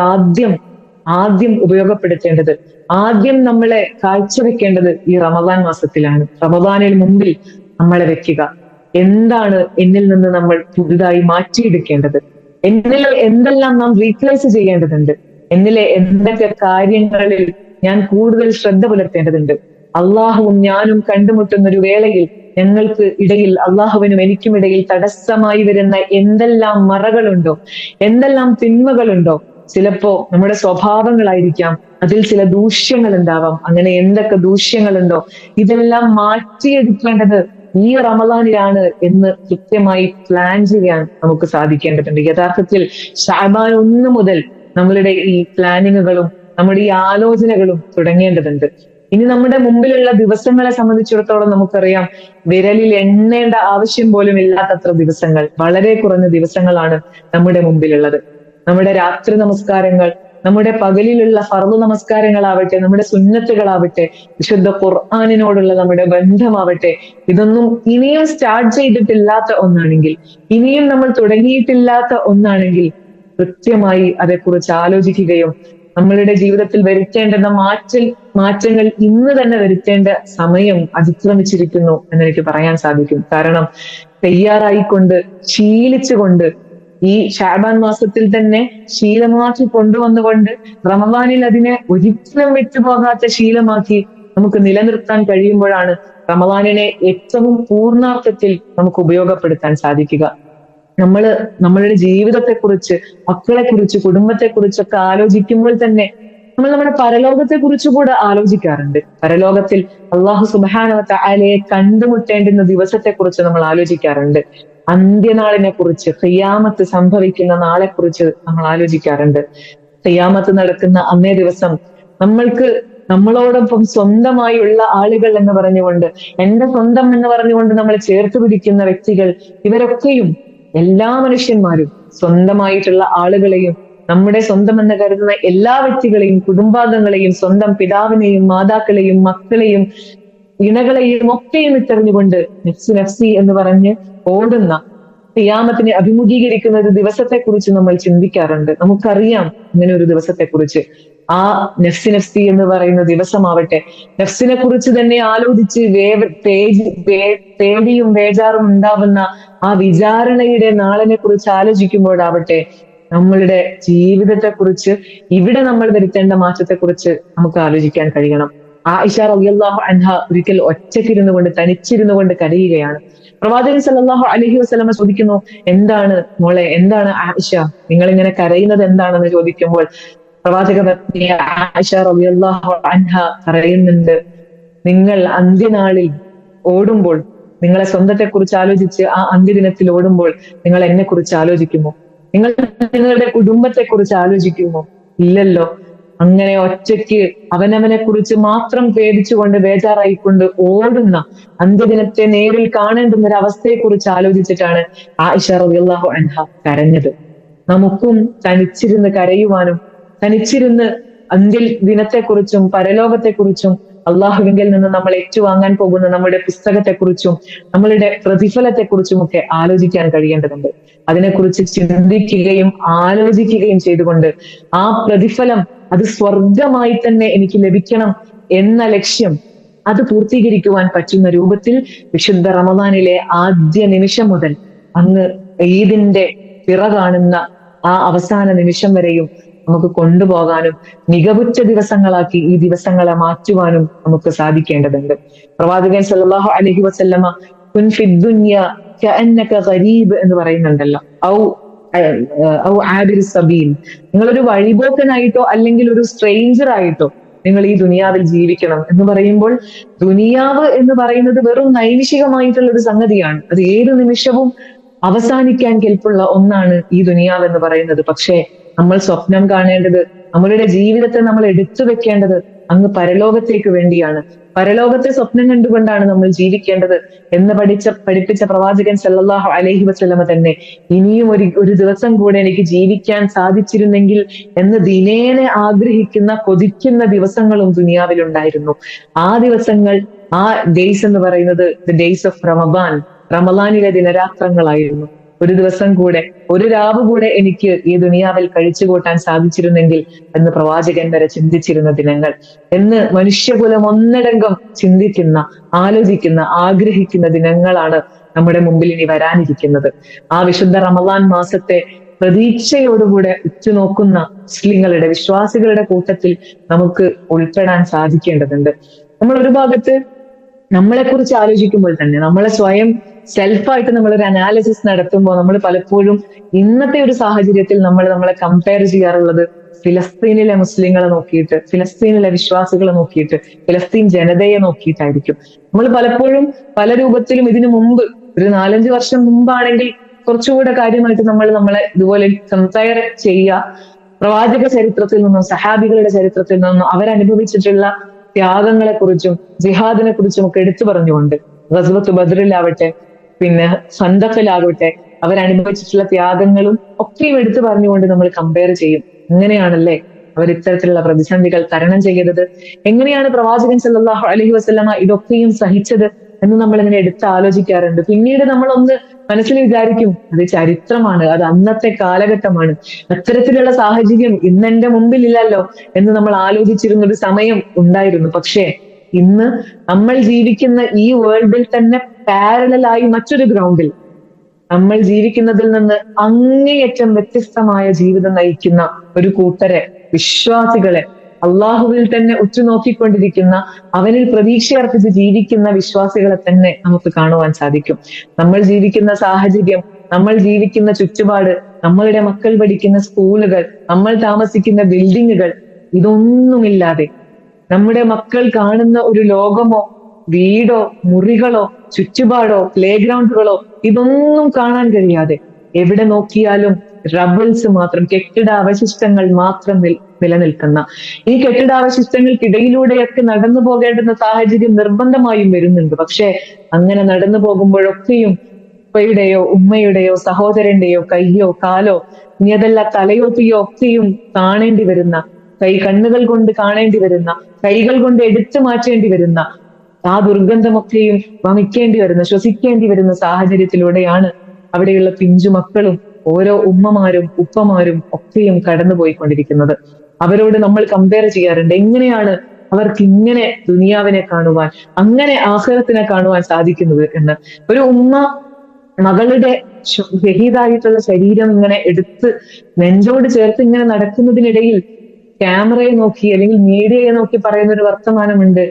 ആദ്യം ഉപയോഗപ്പെടുത്തേണ്ടത്, ആദ്യം നമ്മളെ കാഴ്ചവെക്കേണ്ടത് ഈ റമദാൻ മാസത്തിലാണ്. റമദാനിന് മുമ്പിൽ നമ്മളെ വെക്കുക. എന്താണ് എന്നിൽ നിന്ന് നമ്മൾ പുതുതായി മാറ്റിയെടുക്കേണ്ടത്, എന്നിൽ എന്തെല്ലാം നാം റീപ്ലേസ് ചെയ്യേണ്ടതുണ്ട്, എന്നിലെ എന്തൊക്കെ കാര്യങ്ങളിൽ ഞാൻ കൂടുതൽ ശ്രദ്ധ പുലർത്തേണ്ടതുണ്ട്. അള്ളാഹുവും ഞാനും കണ്ടുമുട്ടുന്ന ഒരു വേളയിൽ ഞങ്ങൾക്ക് ഇടയിൽ, അള്ളാഹുവിനും എനിക്കും ഇടയിൽ തടസ്സമായി വരുന്ന എന്തെല്ലാം മറകളുണ്ടോ, എന്തെല്ലാം തിന്മകളുണ്ടോ, ചിലപ്പോ നമ്മുടെ സ്വഭാവങ്ങളായിരിക്കാം, അതിൽ ചില ദൂഷ്യങ്ങൾ ഉണ്ടാവാം. അങ്ങനെ എന്തൊക്കെ ദൂഷ്യങ്ങളുണ്ടോ ഇതെല്ലാം മാറ്റിയെടുക്കേണ്ടത് ഈ റമദാനിലാണ് എന്ന് കൃത്യമായി പ്ലാൻ ചെയ്യാൻ നമുക്ക് സാധിക്കേണ്ടതുണ്ട്. യഥാർത്ഥത്തിൽ ശഅബാൻ 1 മുതൽ നമ്മളുടെ ഈ പ്ലാനിങ്ങുകളും നമ്മുടെ ഈ ആലോചനകളും തുടങ്ങേണ്ടതുണ്ട്. ഇനി നമ്മുടെ മുമ്പിലുള്ള ദിവസങ്ങളെ സംബന്ധിച്ചിടത്തോളം നമുക്കറിയാം, വിരലിൽ എണ്ണേണ്ട ആവശ്യം പോലും ഇല്ലാത്തത്ര ദിവസങ്ങൾ, വളരെ കുറഞ്ഞ ദിവസങ്ങളാണ് നമ്മുടെ മുമ്പിലുള്ളത്. നമ്മുടെ രാത്രി നമസ്കാരങ്ങൾ, നമ്മുടെ പകലിലുള്ള ഫർദ് നമസ്കാരങ്ങളാവട്ടെ, നമ്മുടെ സുന്നത്തുകളാവട്ടെ, വിശുദ്ധ ഖുർആനിനോടുള്ള നമ്മുടെ ബന്ധമാവട്ടെ, ഇതൊന്നും ഇനിയും സ്റ്റാർട്ട് ചെയ്തിട്ടില്ലാത്ത ഒന്നാണെങ്കിൽ, ഇനിയും നമ്മൾ തുടങ്ങിയിട്ടില്ലാത്ത ഒന്നാണെങ്കിൽ, കൃത്യമായി അതേക്കുറിച്ച് ആലോചിക്കുകയും നമ്മളുടെ ജീവിതത്തിൽ വരുത്തേണ്ടുന്ന മാറ്റങ്ങൾ ഇന്ന് തന്നെ വരുത്തേണ്ട സമയം അതിക്രമിച്ചിരിക്കുന്നു എന്നെനിക്ക് പറയാൻ സാധിക്കും. കാരണം തയ്യാറായിക്കൊണ്ട്, ശീലിച്ചുകൊണ്ട്, ഈ ശഅബാൻ മാസത്തിൽ തന്നെ ശീലമാക്കി കൊണ്ടുവന്നുകൊണ്ട് റമദാനിൽ അതിനെ ഒരിക്കലും വിട്ടുപോകാത്ത ശീലമാക്കി നമുക്ക് നിലനിർത്താൻ കഴിയുമ്പോഴാണ് റമദാനിനെ ഏറ്റവും പൂർണ്ണാർത്ഥത്തിൽ നമുക്ക് ഉപയോഗപ്പെടുത്താൻ സാധിക്കുക. നമ്മളുടെ ജീവിതത്തെക്കുറിച്ച്, മക്കളെക്കുറിച്ച്, കുടുംബത്തെക്കുറിച്ചൊക്കെ ആലോചിക്കുമ്പോൾ തന്നെ നമ്മൾ നമ്മുടെ പരലോകത്തെ കുറിച്ച് കൂടെ ആലോചിക്കാറുണ്ട്. പരലോകത്തിൽ അള്ളാഹു സുബ്ഹാനഹു വ തആലയെ കണ്ടുമുട്ടേണ്ടുന്ന ദിവസത്തെക്കുറിച്ച് നമ്മൾ ആലോചിക്കാറുണ്ട്. അന്ത്യനാളിനെ കുറിച്ച്, ഖിയാമത്ത് സംഭവിക്കുന്ന നാളെ കുറിച്ച് നമ്മൾ ആലോചിക്കാറുണ്ട്. ഖിയാമത്ത് നടക്കുന്ന അന്നേ ദിവസം നമ്മളോടൊപ്പം സ്വന്തമായുള്ള ആളുകൾ എന്ന് പറഞ്ഞുകൊണ്ട്, എന്റെ സ്വന്തം എന്ന് പറഞ്ഞുകൊണ്ട് നമ്മൾ ചേർത്ത് പിടിക്കുന്ന വ്യക്തികൾ, ഇവരൊക്കെയും എല്ലാ മനുഷ്യന്മാരും സ്വന്തമായിട്ടുള്ള ആളുകളെയും, നമ്മുടെ സ്വന്തം എന്ന് കരുതുന്ന എല്ലാ വ്യക്തികളെയും, കുടുംബാംഗങ്ങളെയും, സ്വന്തം പിതാവിനെയും മാതാക്കളെയും മക്കളെയും ഇണകളെയും ഒക്കെയും ഇട്ടെറിഞ്ഞുകൊണ്ട് നഫ്സി നഫ്സി എന്ന് പറഞ്ഞ് ഓടുന്ന, ഖിയാമത്തിനെ അഭിമുഖീകരിക്കുന്ന ഒരു ദിവസത്തെക്കുറിച്ച് നമ്മൾ ചിന്തിക്കാറുണ്ട്. നമുക്കറിയാം ഇങ്ങനെ ഒരു ദിവസത്തെക്കുറിച്ച്. ആ നഫ്സി നഫ്സി എന്ന് പറയുന്ന ദിവസമാവട്ടെ, നഫ്സിനെ കുറിച്ച് തന്നെ ആലോചിച്ച് പേടിയും ബേജാറും ഉണ്ടാവുന്ന ആ വിചാരണയുടെ നാളിനെ കുറിച്ച് ആലോചിക്കുമ്പോഴാവട്ടെ, നമ്മളുടെ ജീവിതത്തെക്കുറിച്ച്, ഇവിടെ നമ്മൾ വരുത്തേണ്ട മാറ്റത്തെക്കുറിച്ച് നമുക്ക് ആലോചിക്കാൻ കഴിയണം. ആയിഷ റളിയല്ലാഹു അൻഹ ഒരിക്കൽ തനിച്ചിരുന്നു കൊണ്ട് കരയുകയാണ്. പ്രവാചകൻ സല്ലല്ലാഹു അലൈഹി വസല്ലമ ചോദിക്കുന്നു, എന്താണ് മോളെ, എന്താണ് ആയിഷ, നിങ്ങൾ ഇങ്ങനെ കരയുന്നത് എന്താണെന്ന് ചോദിക്കുമ്പോൾ പ്രവാചക പത്നി ആയിഷ റളിയല്ലാഹു അൻഹ പറയുന്നുണ്ട്, നിങ്ങൾ അന്ത്യനാളിൽ ഓടുമ്പോൾ, നിങ്ങളെ സ്വന്തത്തെക്കുറിച്ച് ആലോചിച്ച് ആ അന്ത്യദിനത്തിൽ ഓടുമ്പോൾ നിങ്ങൾ എന്നെ കുറിച്ച് ആലോചിക്കുമോ? നിങ്ങൾ നിങ്ങളുടെ കുടുംബത്തെക്കുറിച്ച് ആലോചിക്കുമോ? ഇല്ലല്ലോ. അങ്ങനെ ഒറ്റയ്ക്ക് അവനവനെ കുറിച്ച് മാത്രം പേടിച്ചുകൊണ്ട്, ബേജാറായിക്കൊണ്ട് ഓടുന്ന, അന്ത്യദിനത്തെ നേരിൽ കാണേണ്ടുന്ന ഒരു അവസ്ഥയെ കുറിച്ച് ആലോചിച്ചിട്ടാണ് ആയിഷ റളിയല്ലാഹു അൻഹ കരഞ്ഞത്. നമുക്കും തനിച്ചിരുന്ന് കരയുവാനും, തനിച്ചിരുന്ന് അന്ത്യദിനത്തെക്കുറിച്ചും പരലോകത്തെക്കുറിച്ചും അള്ളാഹുവിങ്കിൽ നിന്ന് നമ്മൾ ഏറ്റുവാങ്ങാൻ പോകുന്ന നമ്മുടെ പുസ്തകത്തെക്കുറിച്ചും നമ്മളുടെ പ്രതിഫലത്തെക്കുറിച്ചും ഒക്കെ ആലോചിക്കാൻ കഴിയേണ്ടതുണ്ട്. അതിനെക്കുറിച്ച് ചിന്തിക്കുകയും ആലോചിക്കുകയും ചെയ്തുകൊണ്ട് ആ പ്രതിഫലം അത് സ്വർഗമായി തന്നെ എനിക്ക് ലഭിക്കണം എന്ന ലക്ഷ്യം അത് പൂർത്തീകരിക്കുവാൻ പറ്റുന്ന രൂപത്തിൽ വിശുദ്ധ റമദാനിലെ ആദ്യ നിമിഷം മുതൽ അങ്ങ് ഈദിന്റെ പിറ കാണുന്ന ആ അവസാന നിമിഷം വരെയും നമുക്ക് കൊണ്ടുപോകാനും മികവുറ്റ ദിവസങ്ങളാക്കി ഈ ദിവസങ്ങളെ മാറ്റുവാനും നമുക്ക് സാധിക്കേണ്ടതുണ്ട്. പ്രവാചകൻ സല്ലല്ലാഹു അലൈഹി വസല്ലമ കുൻ ഫിദ്ദുനിയ കഅന്നക ഗരീബ് എന്ന് പറയുന്നുണ്ടല്ലോ. ഔ ആബിർ സബീൽ, നിങ്ങളൊരു വഴിപോക്കനായിട്ടോ അല്ലെങ്കിൽ ഒരു സ്ട്രേഞ്ചർ ആയിട്ടോ നിങ്ങൾ ഈ ദുനിയാവിൽ ജീവിക്കണം എന്ന് പറയുമ്പോൾ, ദുനിയാവ് എന്ന് പറയുന്നത് വെറും നൈമിഷികമായിട്ടുള്ള ഒരു സംഗതിയാണ്. അത് ഏത് നിമിഷവും അവസാനിക്കാൻ കെൽപ്പുള്ള ഒന്നാണ് ഈ ദുനിയാവ് എന്ന് പറയുന്നത്. പക്ഷേ നമ്മൾ സ്വപ്നം കാണേണ്ടത്, നമ്മളുടെ ജീവിതത്തെ നമ്മൾ എടുത്തു വെക്കേണ്ടത് അങ്ങ് പരലോകത്തേക്ക് വേണ്ടിയാണ്. പരലോകത്തെ സ്വപ്നം കണ്ടുകൊണ്ടാണ് നമ്മൾ ജീവിക്കേണ്ടത് എന്ന് പഠിപ്പിച്ച പ്രവാചകൻ സല്ലല്ലാഹു അലൈഹി വസല്ലമ തന്നെ ഇനിയും ഒരു ദിവസം കൂടെ എനിക്ക് ജീവിക്കാൻ സാധിച്ചിരുന്നെങ്കിൽ എന്ന് ദിനേനെ ആഗ്രഹിക്കുന്ന കൊതിക്കുന്ന ദിവസങ്ങളും ദുനിയാവിലുണ്ടായിരുന്നു. ആ ദിവസങ്ങൾ, ആ ഡേയ്സ് എന്ന് പറയുന്നത് ദ ഡേയ്സ് ഓഫ് റമദാൻ, റമദാനിലെ ദിനരാത്രങ്ങളായിരുന്നു. ഒരു ദിവസം കൂടെ, ഒരു രാവ് കൂടെ എനിക്ക് ഈ ദുനിയാവിൽ കഴിച്ചുകൂട്ടാൻ സാധിച്ചിരുന്നെങ്കിൽ എന്ന് പ്രവാചകൻ വരെ ചിന്തിച്ചിരുന്ന ദിനങ്ങൾ, എന്ന് മനുഷ്യകുലം ഒന്നടങ്കം ചിന്തിക്കുന്ന, ആലോചിക്കുന്ന, ആഗ്രഹിക്കുന്ന ദിനങ്ങളാണ് നമ്മുടെ മുമ്പിൽ ഇനി വരാനിരിക്കുന്നത്. ആ വിശുദ്ധ റമദാൻ മാസത്തെ പ്രതീക്ഷയോടുകൂടെ ഉറ്റുനോക്കുന്ന മുസ്ലിങ്ങളുടെ, വിശ്വാസികളുടെ കൂട്ടത്തിൽ നമുക്ക് ഉൾപ്പെടാൻ സാധിക്കേണ്ടതുണ്ട്. നമ്മൾ ഒരു ഭാഗത്ത് നമ്മളെ കുറിച്ച് ആലോചിക്കുമ്പോൾ തന്നെ, നമ്മളെ സ്വയം സെൽഫായിട്ട് നമ്മളൊരു അനാലിസിസ് നടത്തുമ്പോൾ നമ്മൾ പലപ്പോഴും ഇന്നത്തെ ഒരു സാഹചര്യത്തിൽ നമ്മളെ കമ്പയർ ചെയ്യാറുള്ളത് ഫിലസ്തീനിലെ മുസ്ലിങ്ങളെ നോക്കിയിട്ട്, ഫിലസ്തീനിലെ വിശ്വാസികളെ നോക്കിയിട്ട്, ഫിലസ്തീൻ ജനതയെ നോക്കിയിട്ടായിരിക്കും. നമ്മൾ പലപ്പോഴും പല രൂപത്തിലും ഇതിനു മുമ്പ്, ഒരു 4-5 വർഷം മുമ്പാണെങ്കിൽ കുറച്ചുകൂടെ കാര്യമായിട്ട് നമ്മളെ ഇതുപോലെ കമ്പയർ ചെയ്യുക പ്രവാചക ചരിത്രത്തിൽ നിന്നും സഹാബികളുടെ ചരിത്രത്തിൽ നിന്നും അവരനുഭവിച്ചിട്ടുള്ള ത്യാഗങ്ങളെ കുറിച്ചും ജിഹാദിനെ കുറിച്ചും ഒക്കെ എടുത്തു പറഞ്ഞുകൊണ്ട്, ഗസ്വത്ത് ബദ്റിലാവട്ടെ, പിന്നെ ഖന്തഖിലാവട്ടെ, അവരനുഭവിച്ചിട്ടുള്ള ത്യാഗങ്ങളും ഒക്കെയും എടുത്തു പറഞ്ഞുകൊണ്ട് നമ്മൾ കമ്പയർ ചെയ്യും. എങ്ങനെയാണല്ലേ അവർ ഇത്തരത്തിലുള്ള പ്രതിസന്ധികൾ തരണം ചെയ്തത്, എങ്ങനെയാണ് പ്രവാചകൻ സല്ലല്ലാഹു അലൈഹി വസല്ലമ ഇതൊക്കെയും സഹിച്ചത് എന്ന് നമ്മൾ ഇങ്ങനെ എടുത്ത് ആലോചിക്കാറുണ്ട്. പിന്നീട് നമ്മളൊന്ന് മനസ്സിൽ വിചാരിക്കും, അത് ചരിത്രമാണ്, അത് അന്നത്തെ കാലഘട്ടമാണ്, അത്തരത്തിലുള്ള സാഹചര്യം ഇന്ന് എന്റെ മുമ്പിലില്ലല്ലോ എന്ന് നമ്മൾ ആലോചിച്ചിരുന്ന ഒരു സമയം ഉണ്ടായിരുന്നു. പക്ഷേ ഇന്ന് നമ്മൾ ജീവിക്കുന്ന ഈ വേൾഡിൽ തന്നെ പാരലലായി മറ്റൊരു ഗ്രൗണ്ടിൽ നമ്മൾ ജീവിക്കുന്നതിൽ നിന്ന് അങ്ങേയറ്റം വ്യത്യസ്തമായ ജീവിതം നയിക്കുന്ന ഒരു കൂട്ടരെ, വിശ്വാസികളെ, അള്ളാഹുവിൽ തന്നെ ഉറ്റുനോക്കിക്കൊണ്ടിരിക്കുന്ന, അവനിൽ പ്രതീക്ഷയർപ്പിച്ച് ജീവിക്കുന്ന വിശ്വാസികളെ തന്നെ നമുക്ക് കാണുവാൻ സാധിക്കും. നമ്മൾ ജീവിക്കുന്ന സാഹചര്യം, നമ്മൾ ജീവിക്കുന്ന ചുറ്റുപാട്, നമ്മളുടെ മക്കൾ പഠിക്കുന്ന സ്കൂളുകൾ, നമ്മൾ താമസിക്കുന്ന ബിൽഡിങ്ങുകൾ, ഇതൊന്നുമില്ലാതെ, നമ്മുടെ മക്കൾ കാണുന്ന ഒരു ലോകമോ വീടോ മുറികളോ ചുറ്റുപാടോ പ്ലേ ഗ്രൗണ്ടുകളോ ഇതൊന്നും കാണാൻ കഴിയാതെ എവിടെ നോക്കിയാലും റബിൾസ് മാത്രം, കെട്ടിടാവശിഷ്ടങ്ങൾ മാത്രം നിലനിൽക്കുന്ന ഈ കെട്ടിടാവശിഷ്ടങ്ങൾക്കിടയിലൂടെയൊക്കെ നടന്നു പോകേണ്ടുന്ന സാഹചര്യം നിർബന്ധമായും വരുന്നുണ്ട്. പക്ഷെ അങ്ങനെ നടന്നു പോകുമ്പോഴൊക്കെയും ഉപ്പയുടെയോ ഉമ്മയുടെയോ സഹോദരന്റെയോ കയ്യോ കാലോ, ഇനി അതല്ല തലയോട്ടിയോ ഒക്കെയും കാണേണ്ടി വരുന്ന, കണ്ണുകൾ കൊണ്ട് കാണേണ്ടി വരുന്ന, കൈകൾ കൊണ്ട് എടുത്തു മാറ്റേണ്ടി വരുന്ന, ആ ദുർഗന്ധമൊക്കെയും വമിക്കേണ്ടി വരുന്ന, ശ്വസിക്കേണ്ടി വരുന്ന സാഹചര്യത്തിലൂടെയാണ് അവിടെയുള്ള പിഞ്ചു മക്കളും ഓരോ ഉമ്മമാരും ഉപ്പമാരും ഒക്കെയും കടന്നുപോയിക്കൊണ്ടിരിക്കുന്നത്. അവരോട് നമ്മൾ കമ്പയർ ചെയ്യാറുണ്ട്, എങ്ങനെയാണ് അവർക്ക് ഇങ്ങനെ ദുനിയാവിനെ കാണുവാൻ, അങ്ങനെ ആഖിറത്തിനെ കാണുവാൻ സാധിക്കുന്നത് എന്ന്. ഒരു ഉമ്മ മകളുടെ ഷഹീദായിട്ടുള്ള ശരീരം ഇങ്ങനെ എടുത്ത് നെഞ്ചോട് ചേർത്ത് ഇങ്ങനെ നടക്കുന്നതിനിടയിൽ ക്യാമറയെ നോക്കി അല്ലെങ്കിൽ മീഡിയയെ നോക്കി പറയുന്ന ഒരു വർത്തമാനമുണ്ട്,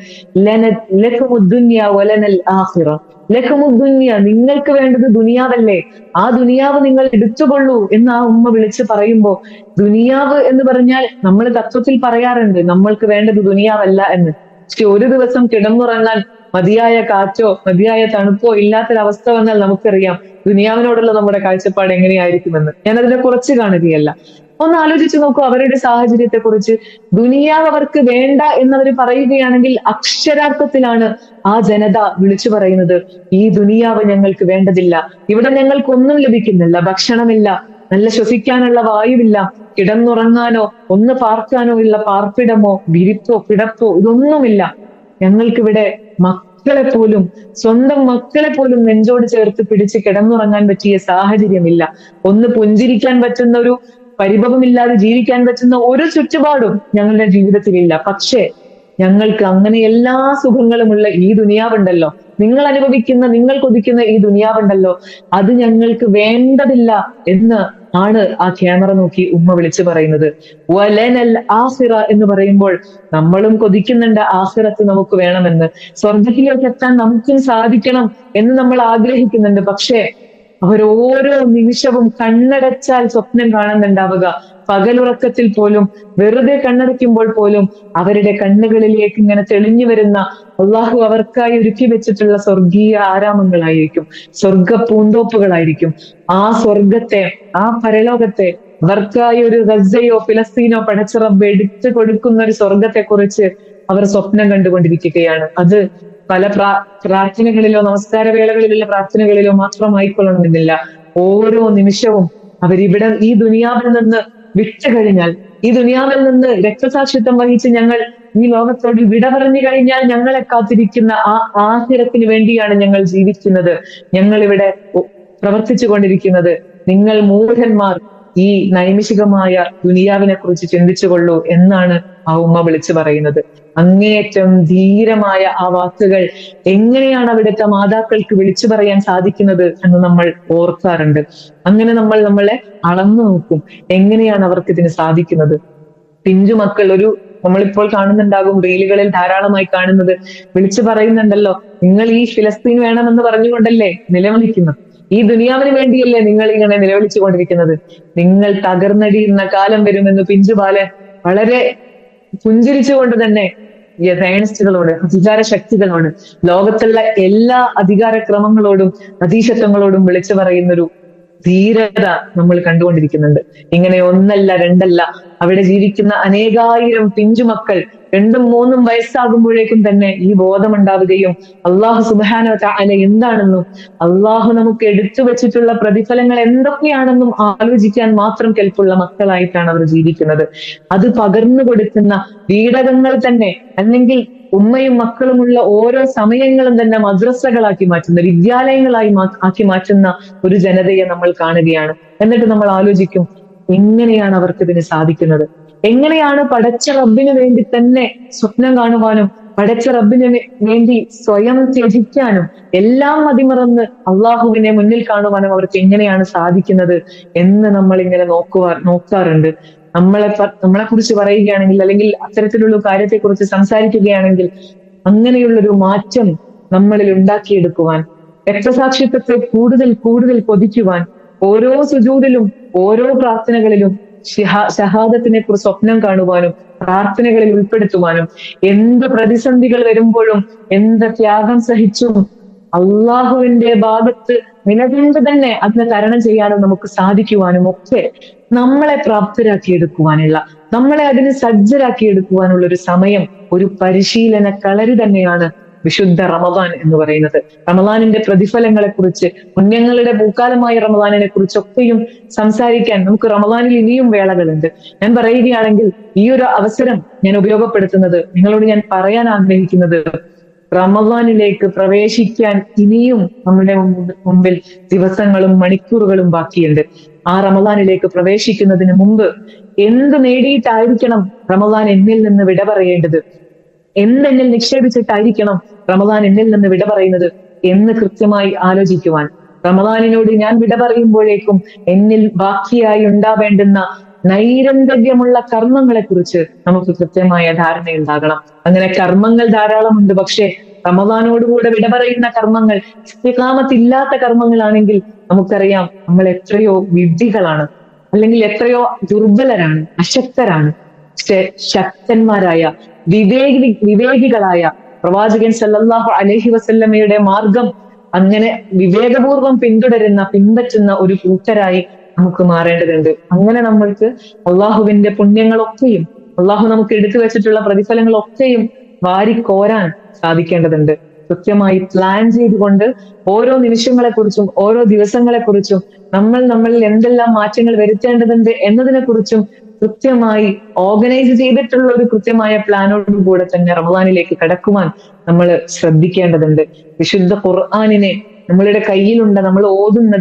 നിങ്ങൾക്ക് വേണ്ടത് ദുനിയാവല്ലേ, ആ ദുനിയാവ് നിങ്ങൾ എടുത്തുകൊള്ളൂ എന്ന് ആ ഉമ്മ വിളിച്ച് പറയുമ്പോ, ദുനിയാവ് എന്ന് പറഞ്ഞാൽ നമ്മൾ തത്വത്തിൽ പറയാറുണ്ട് നമ്മൾക്ക് വേണ്ടത് ദുനിയാവല്ല എന്ന്. പക്ഷെ ഒരു ദിവസം കിടന്നുറങ്ങാൻ മതിയായ കാറ്റോ മതിയായ തണുപ്പോ ഇല്ലാത്തൊരവസ്ഥ വന്നാൽ നമുക്കറിയാം ദുനിയാവിനോടുള്ള നമ്മുടെ കാഴ്ചപ്പാട് എങ്ങനെയായിരിക്കുമെന്ന്. ഞാൻ അതിനെ കുറച്ച് കാണുകയല്ല. ഒന്ന് ആലോചിച്ച് നോക്കൂ അവരുടെ സാഹചര്യത്തെ കുറിച്ച്. ദുനിയാവ് അവർക്ക് വേണ്ട എന്നവർ പറയുകയാണെങ്കിൽ അക്ഷരാർത്ഥത്തിലാണ് ആ ജനത വിളിച്ചു പറയുന്നത്, ഈ ദുനിയാവ് ഞങ്ങൾക്ക് വേണ്ടതില്ല, ഇവിടെ ഞങ്ങൾക്കൊന്നും ലഭിക്കുന്നില്ല, ഭക്ഷണമില്ല, നല്ല ശ്വസിക്കാനുള്ള വായുവില്ല, കിടന്നുറങ്ങാനോ ഒന്ന് പാർക്കാനോ ഉള്ള പാർപ്പിടമോ വിരിപ്പോ കിടപ്പോ ഇതൊന്നുമില്ല, ഞങ്ങൾക്കിവിടെ മക്കളെ പോലും, സ്വന്തം മക്കളെ പോലും നെഞ്ചോട് ചേർത്ത് പിടിച്ച് കിടന്നുറങ്ങാൻ പറ്റിയ സാഹചര്യമില്ല, ഒന്ന് പുഞ്ചിരിക്കാൻ പറ്റുന്ന ഒരു പരിഭവമില്ലാതെ ജീവിക്കാൻ പറ്റുന്ന ഒരു ചുറ്റുപാടും ഞങ്ങളുടെ ജീവിതത്തിലില്ല. പക്ഷേ ഞങ്ങൾക്ക് അങ്ങനെ എല്ലാ സുഖങ്ങളുമുള്ള ഈ ദുനിയാവുണ്ടല്ലോ, നിങ്ങൾ അനുഭവിക്കുന്ന, നിങ്ങൾ കൊതിക്കുന്ന ഈ ദുനിയാവുണ്ടല്ലോ, അത് ഞങ്ങൾക്ക് വേണ്ടതില്ല എന്ന് ആണ് ആ ക്യാമറ നോക്കി ഉമ്മ വിളിച്ചു പറയുന്നത്. വലനൽ ആഖിറ എന്ന് പറയുമ്പോൾ നമ്മളും കൊതിക്കുന്നുണ്ട് ആഖിറത്ത് നമുക്ക് വേണമെന്ന്, സ്വർഗ്ഗത്തിലേക്ക് എത്താൻ നമുക്കും സാധിക്കണം എന്ന് നമ്മൾ ആഗ്രഹിക്കുന്നുണ്ട്. പക്ഷേ അവരോരോ നിമിഷവും കണ്ണടച്ചാൽ സ്വപ്നം കാണുന്നുണ്ടാവുക, പകലുറക്കത്തിൽ പോലും, വെറുതെ കണ്ണടയ്ക്കുമ്പോൾ പോലും അവരുടെ കണ്ണുകളിലേക്ക് ഇങ്ങനെ തെളിഞ്ഞു വരുന്ന അള്ളാഹു അവർക്കായി ഒരുക്കി വെച്ചിട്ടുള്ള സ്വർഗീയ ആരാമങ്ങളായിരിക്കും, സ്വർഗ പൂന്തോപ്പുകളായിരിക്കും. ആ സ്വർഗത്തെ, ആ പരലോകത്തെ, അവർക്കായി ഒരു ഗസയോ ഫിലസ്തീനോ പടച്ച റബ്ബ് എടുത്തു കൊടുക്കുന്ന ഒരു സ്വർഗത്തെ കുറിച്ച് അവർ സ്വപ്നം കണ്ടുകൊണ്ടിരിക്കുകയാണ്. അത് പല പ്രാർത്ഥനകളിലോ നമസ്കാര വേളകളിലുള്ള പ്രാർത്ഥനകളിലോ മാത്രമായിക്കൊള്ളണമെന്നില്ല. ഓരോ നിമിഷവും അവരിവിടെ ഈ ദുനിയാവിൽ നിന്ന് വിട്ടുകഴിഞ്ഞാൽ, ഈ ദുനിയാവിൽ നിന്ന് രക്തസാക്ഷിത്വം വഹിച്ച് ഞങ്ങൾ ഈ ലോകത്തോട് വിട പറഞ്ഞു കഴിഞ്ഞാൽ ഞങ്ങളെ കാത്തിരിക്കുന്ന ആ ആഖിറത്തിന് വേണ്ടിയാണ് ഞങ്ങൾ ജീവിക്കുന്നത്, ഞങ്ങൾ ഇവിടെ പ്രവർത്തിച്ചു കൊണ്ടിരിക്കുന്നത്. നിങ്ങൾ മൂഢന്മാർ ഈ നൈമിഷികമായ ദുനിയാവിനെ കുറിച്ച് ചിന്തിച്ചുകൊള്ളൂ എന്നാണ് ആ ഉമ്മ വിളിച്ചു പറയുന്നത്. അങ്ങേയറ്റം ധീരമായ ആ വാക്കുകൾ എങ്ങനെയാണ് അവിടുത്തെ മാതാക്കൾക്ക് വിളിച്ചു പറയാൻ സാധിക്കുന്നത് എന്ന് നമ്മൾ ഓർക്കാറുണ്ട്. അങ്ങനെ നമ്മൾ നമ്മളെ അളന്നു നോക്കും, എങ്ങനെയാണ് അവർക്ക് ഇതിന് സാധിക്കുന്നത്. പിഞ്ചു മക്കൾ, നമ്മളിപ്പോൾ കാണുന്നുണ്ടാകും, റീലുകളിൽ ധാരാളമായി കാണുന്നത്, വിളിച്ചു പറയുന്നുണ്ടല്ലോ, നിങ്ങൾ ഈ ഫിലസ്തീൻ വേണമെന്ന് പറഞ്ഞുകൊണ്ടല്ലേ നിലവിളിക്കുന്നത്, ഈ ദുനിയാവിന് വേണ്ടിയല്ലേ നിങ്ങൾ ഇങ്ങനെ നിലവിളിച്ചു കൊണ്ടിരിക്കുന്നത്, നിങ്ങൾ തകർന്നടിയുന്ന കാലം വരുമെന്ന് പിഞ്ചുബാലൻ വളരെ പുഞ്ചിരിച്ചുകൊണ്ട് തന്നെ സയനിസ്റ്റുകളോട്, അധികാര ശക്തികളോട്, ലോകത്തുള്ള എല്ലാ അധികാരക്രമങ്ങളോടും അധീശത്വങ്ങളോടും വിളിച്ചു പറയുന്നൊരു ധീരത നമ്മൾ കണ്ടുകൊണ്ടിരിക്കുന്നുണ്ട്. ഇങ്ങനെ ഒന്നല്ല രണ്ടല്ല, അവിടെ ജീവിക്കുന്ന അനേകായിരം പിഞ്ചുമക്കൾ 2-3 വയസ്സാകുമ്പോഴേക്കും തന്നെ ഈ ബോധമുണ്ടാവുകയും അള്ളാഹു സുബ്ഹാനഹു വ തആല എന്താണെന്നും അള്ളാഹു നമുക്ക് എടുത്തു വെച്ചിട്ടുള്ള പ്രതിഫലങ്ങൾ എന്തൊക്കെയാണെന്നും ആലോചിക്കാൻ മാത്രം കെൽപ്പുള്ള മക്കളായിട്ടാണ് അവർ ജീവിക്കുന്നത്. അത് പകർന്നു കൊടുക്കുന്ന വീടകങ്ങൾ തന്നെ, അല്ലെങ്കിൽ ഉമ്മയും മക്കളുമുള്ള ഓരോ സമയങ്ങളും തന്നെ മദ്രസകളാക്കി മാറ്റുന്ന, വിദ്യാലയങ്ങളായി ആക്കി മാറ്റുന്ന ഒരു ജനതയെ നമ്മൾ കാണുകയാണ്. എന്നിട്ട് നമ്മൾ ആലോചിക്കും, എങ്ങനെയാണ് അവർക്ക് ഇതിന് സാധിക്കുന്നത്? എങ്ങനെയാണ് പടച്ച റബ്ബിന് വേണ്ടി തന്നെ സ്വപ്നം കാണുവാനും പടച്ച റബ്ബിന് വേണ്ടി സ്വയം ത്യജിക്കാനും എല്ലാം മതിമറന്ന് അള്ളാഹുവിനെ മുന്നിൽ കാണുവാനും അവർക്ക് എങ്ങനെയാണ് സാധിക്കുന്നത് എന്ന് നമ്മൾ ഇങ്ങനെ നോക്കാറുണ്ട്. നമ്മളെ കുറിച്ച് പറയുകയാണെങ്കിൽ, അല്ലെങ്കിൽ അത്തരത്തിലുള്ള കാര്യത്തെ കുറിച്ച് സംസാരിക്കുകയാണെങ്കിൽ, അങ്ങനെയുള്ളൊരു മാറ്റം നമ്മളിൽ ഉണ്ടാക്കിയെടുക്കുവാൻ, രക്തസാക്ഷിത്വത്തെ കൂടുതൽ കൂടുതൽ കൊതിക്കുവാൻ, ഓരോ സുജൂദിലും ഓരോ പ്രാർത്ഥനകളിലും ഷഹാദത്തിനെ കുറിച്ച് സ്വപ്നം കാണുവാനും പ്രാർത്ഥനകളിൽ ഉൾപ്പെടുത്തുവാനും, എന്ത് പ്രതിസന്ധികൾ വരുമ്പോഴും എന്ത് ത്യാഗം സഹിച്ചും അള്ളാഹുവിന്റെ ഭാഗത്ത് നിലകൊണ്ട് തന്നെ അതിനെ തരണം ചെയ്യാനും നമുക്ക് സാധിക്കുവാനും ഒക്കെ നമ്മളെ പ്രാപ്തരാക്കിയെടുക്കുവാനുള്ള, നമ്മളെ അതിന് സജ്ജരാക്കിയെടുക്കുവാനുള്ള ഒരു സമയം, ഒരു പരിശീലന കളരി തന്നെയാണ് വിശുദ്ധ റമദാൻ എന്ന് പറയുന്നത്. റമദാനിന്റെ പ്രതിഫലങ്ങളെ കുറിച്ച്, പുണ്യങ്ങളുടെ പൂക്കാലമായ റമദാനിനെ കുറിച്ചൊക്കെയും സംസാരിക്കാൻ നമുക്ക് റമദാനിൽ ഇനിയും വേളകളുണ്ട്. ഞാൻ പറയുകയാണെങ്കിൽ, ഈ ഒരു അവസരം ഞാൻ ഉപയോഗപ്പെടുത്തുന്നത്, നിങ്ങളോട് ഞാൻ പറയാൻ ആഗ്രഹിക്കുന്നത്, റമദാനിലേക്ക് പ്രവേശിക്കാൻ ഇനിയും നമ്മുടെ മുമ്പിൽ ദിവസങ്ങളും മണിക്കൂറുകളും ബാക്കിയുണ്ട്. ആ റമദാനിലേക്ക് പ്രവേശിക്കുന്നതിന് മുമ്പ് എന്ത് നേടിയിട്ടായിരിക്കണം റമദാൻ എന്നിൽ നിന്ന് വിട പറയേണ്ടത്, എന്തെന്നിൽ നിക്ഷേപിച്ചിട്ടായിരിക്കണം റമദാൻ എന്നിൽ നിന്ന് വിട പറയുന്നത് എന്ന് കൃത്യമായി ആലോചിക്കുവാൻ, റമദാനിനോട് ഞാൻ വിട പറയുമ്പോഴേക്കും എന്നിൽ ബാക്കിയായി ഉണ്ടാവേണ്ടുന്ന നൈരന്തര്യമുള്ള കർമ്മങ്ങളെ കുറിച്ച് നമുക്ക് കൃത്യമായ ധാരണയുണ്ടാകണം. അങ്ങനെ കർമ്മങ്ങൾ ധാരാളമുണ്ട്, പക്ഷെ റമദാനോടുകൂടെ വിട പറയുന്ന കർമ്മങ്ങൾ ഇസ്തിഖാമത്തില്ലാത്ത കർമ്മങ്ങളാണെങ്കിൽ നമുക്കറിയാം നമ്മൾ എത്രയോ വിഡ്ഢികളാണ്, അല്ലെങ്കിൽ എത്രയോ ദുർബലരാണ്, അശക്തരാണ്. ശക്തന്മാരായ വിവേകികളായ പ്രവാചകൻ സല്ലല്ലാഹു അലൈഹി വസല്ലമയുടെ മാർഗം അങ്ങനെ വിവേകപൂർവം പിൻപറ്റുന്ന ഒരു കൂട്ടരായി നമുക്ക് മാറേണ്ടതുണ്ട്. അങ്ങനെ നമ്മൾക്ക് അള്ളാഹുവിന്റെ പുണ്യങ്ങളൊക്കെയും അള്ളാഹു നമുക്ക് എടുത്തു വെച്ചിട്ടുള്ള പ്രതിഫലങ്ങളൊക്കെയും വാരിക്കോരാൻ സാധിക്കേണ്ടതുണ്ട്. കൃത്യമായി പ്ലാൻ ചെയ്തുകൊണ്ട് ഓരോ നിമിഷങ്ങളെ കുറിച്ചും ഓരോ ദിവസങ്ങളെ കുറിച്ചും നമ്മളിൽ എന്തെല്ലാം മാറ്റങ്ങൾ വരുത്തേണ്ടതുണ്ട് എന്നതിനെ കുറിച്ചും കൃത്യമായി ഓർഗനൈസ് ചെയ്തിട്ടുള്ള ഒരു കൃത്യമായ പ്ലാനോടുകൂടെ തന്നെ റമദാനിലേക്ക് കടക്കുവാൻ നമ്മൾ ശ്രദ്ധിക്കേണ്ടതുണ്ട്. വിശുദ്ധ ഖുർആനിനെ നമ്മളുടെ കയ്യിലുണ്ട്, നമ്മൾ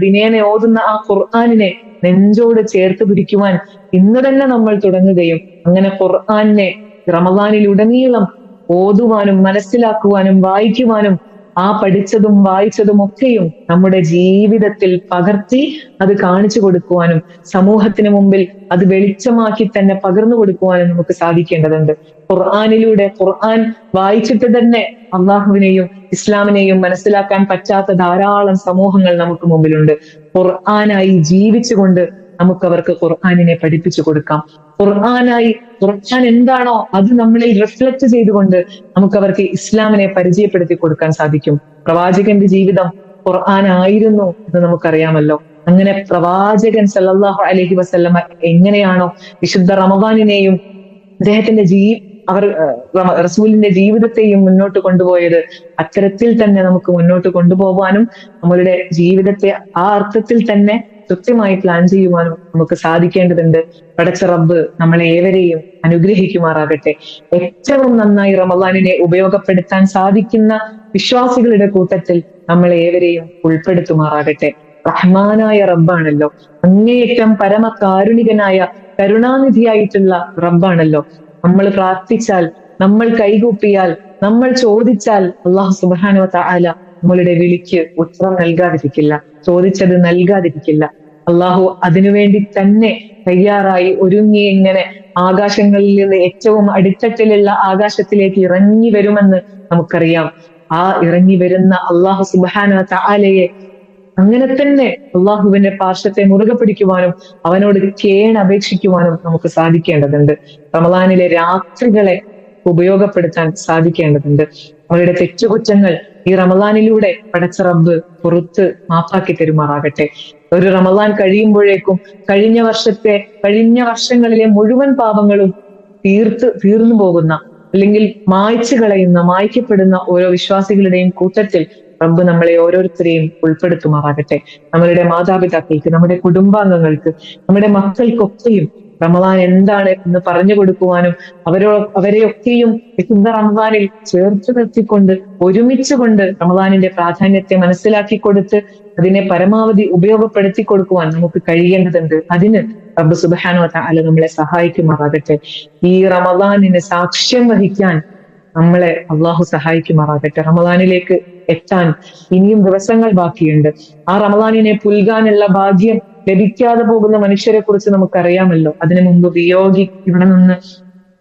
ദിനേന ഓതുന്ന ആ ഖുർആനിനെ നെഞ്ചോട് ചേർത്ത് പിടിക്കുവാൻ ഇന്ന് തന്നെ നമ്മൾ തുടങ്ങുകയും അങ്ങനെ ഖുർആനിനെ റമദാനിലുടനീളം ഓതുവാനും മനസ്സിലാക്കുവാനും വായിക്കുവാനും ആ പഠിച്ചതും വായിച്ചതും ഒക്കെയും നമ്മുടെ ജീവിതത്തിൽ പകർത്തി അത് കാണിച്ചു കൊടുക്കുവാനും സമൂഹത്തിന് മുമ്പിൽ അത് വെളിച്ചമാക്കി തന്നെ പകർന്നു കൊടുക്കുവാനും നമുക്ക് സാധിക്കേണ്ടതുണ്ട്. ഖുർആനിലൂടെ, ഖുർആൻ വായിച്ചിട്ട് തന്നെ അള്ളാഹുവിനെയും ഇസ്ലാമിനെയും മനസ്സിലാക്കാൻ പറ്റാത്ത ധാരാളം സമൂഹങ്ങൾ നമുക്ക് മുമ്പിലുണ്ട്. ഖുർആനായി ജീവിച്ചുകൊണ്ട് നമുക്ക് അവർക്ക് ഖുർആനിനെ പഠിപ്പിച്ചു കൊടുക്കാം. ഖുർആൻ എന്താണോ അത് നമ്മളിൽ റിഫ്ലക്ട് ചെയ്തുകൊണ്ട് നമുക്ക് അവർക്ക് ഇസ്ലാമിനെ പരിചയപ്പെടുത്തി കൊടുക്കാൻ സാധിക്കും. പ്രവാചകന്റെ ജീവിതം ഖുർആൻ ആയിരുന്നു എന്ന് നമുക്കറിയാമല്ലോ. അങ്ങനെ പ്രവാചകൻ സല്ലല്ലാഹു അലൈഹി വസല്ലമ എങ്ങനെയാണോ വിശുദ്ധ റമദാനിനെയും അദ്ദേഹത്തിന്റെ അവർ റസൂലിന്റെ ജീവിതത്തെയും മുന്നോട്ട് കൊണ്ടുപോയത് അത്തരത്തിൽ തന്നെ നമുക്ക് മുന്നോട്ട് കൊണ്ടുപോകാനും നമ്മളുടെ ജീവിതത്തെ ആ അർത്ഥത്തിൽ തന്നെ കൃത്യമായി പ്ലാൻ ചെയ്യുവാനും നമുക്ക് സാധിക്കേണ്ടതുണ്ട്. പടച്ച റബ്ബ് നമ്മളെ ഏവരെയും അനുഗ്രഹിക്കുമാറാകട്ടെ. ഏറ്റവും നന്നായി റമദാനിനെ ഉപയോഗപ്പെടുത്താൻ സാധിക്കുന്ന വിശ്വാസികളുടെ കൂട്ടത്തിൽ നമ്മളെ ഏവരെയും ഉൾപ്പെടുത്തുമാറാകട്ടെ. റഹ്മാനായ റബ്ബാണല്ലോ, അങ്ങേയറ്റം പരമകാരുണികനായ കരുണാനിധിയായിട്ടുള്ള റബ്ബാണല്ലോ. നമ്മൾ പ്രാർത്ഥിച്ചാൽ, നമ്മൾ കൈകൂപ്പിയാൽ, നമ്മൾ ചോദിച്ചാൽ അള്ളാഹു സുബ്ഹാനഹു വ തആല നമ്മളുടെ വിളിക്ക് ഉത്തരം നൽകാതിരിക്കില്ല, ചോദിച്ചത് നൽകാതിരിക്കില്ല. അള്ളാഹു അതിനുവേണ്ടി തന്നെ തയ്യാറായി ഒരുങ്ങി ഇങ്ങനെ ആകാശങ്ങളിൽ നിന്ന് ഏറ്റവും അടിത്തട്ടിലുള്ള ആകാശത്തിലേക്ക് ഇറങ്ങി വരുമെന്ന് നമുക്കറിയാം. ആ ഇറങ്ങി വരുന്ന അള്ളാഹു സുബ്ഹാനഹു വ തആലയെ അങ്ങനെ തന്നെ അള്ളാഹുവിന്റെ പാർശ്വത്തെ മുറുകെ പിടിക്കുവാനും അവനോട് കേണപേക്ഷിക്കുവാനും നമുക്ക് സാധിക്കേണ്ടതുണ്ട്. റമദാനിലെ രാത്രികളെ ഉപയോഗപ്പെടുത്താൻ സാധിക്കേണ്ടതുണ്ട്. അവരുടെ തെറ്റുകുറ്റങ്ങൾ ഈ റമദാനിലൂടെ പടച്ച റബ്ബ് പുറത്ത് മാപ്പാക്കി തരുമാറാകട്ടെ. ഒരു റമദാൻ കഴിയുമ്പോഴേക്കും കഴിഞ്ഞ വർഷങ്ങളിലെ മുഴുവൻ പാപങ്ങളും തീർന്നു പോകുന്ന, അല്ലെങ്കിൽ മായ്ക്കപ്പെടുന്ന ഓരോ വിശ്വാസികളുടെയും കൂട്ടത്തിൽ റബ്ബ് നമ്മളെ ഓരോരുത്തരെയും ഉൾപ്പെടുത്തുമാറാകട്ടെ. നമ്മളുടെ മാതാപിതാക്കൾക്ക്, നമ്മുടെ കുടുംബാംഗങ്ങൾക്ക്, നമ്മുടെ മക്കൾക്കൊക്കെയും റമദാൻ എന്താണ് എന്ന് പറഞ്ഞു കൊടുക്കുവാനും അവരെയൊക്കെയും വിശുദ്ധ റമദാനിൽ ചേർത്ത് നിർത്തിക്കൊണ്ട് ഒരുമിച്ചുകൊണ്ട് റമദാനിന്റെ പ്രാധാന്യത്തെ മനസ്സിലാക്കി കൊടുത്ത് അതിനെ പരമാവധി ഉപയോഗപ്പെടുത്തി കൊടുക്കുവാൻ നമുക്ക് കഴിയേണ്ടതുണ്ട്. അതിന് റബ്ബ് സുബ്ഹാനഹു വ തആല നമ്മളെ സഹായിക്കുമാറാകട്ടെ. ഈ റമദാനിന് സാക്ഷ്യം വഹിക്കാൻ നമ്മളെ അള്ളാഹു സഹായിക്കുമാറാകട്ടെ. റമദാനിലേക്ക് എത്താൻ ഇനിയും ദിവസങ്ങൾ ബാക്കിയുണ്ട്. ആ റമദാനിനെ പുൽകാനുള്ള ഭാഗ്യം ലഭിക്കാതെ പോകുന്ന മനുഷ്യരെ കുറിച്ച് നമുക്കറിയാമല്ലോ. അതിനു മുമ്പ് ഇവിടെ നിന്ന്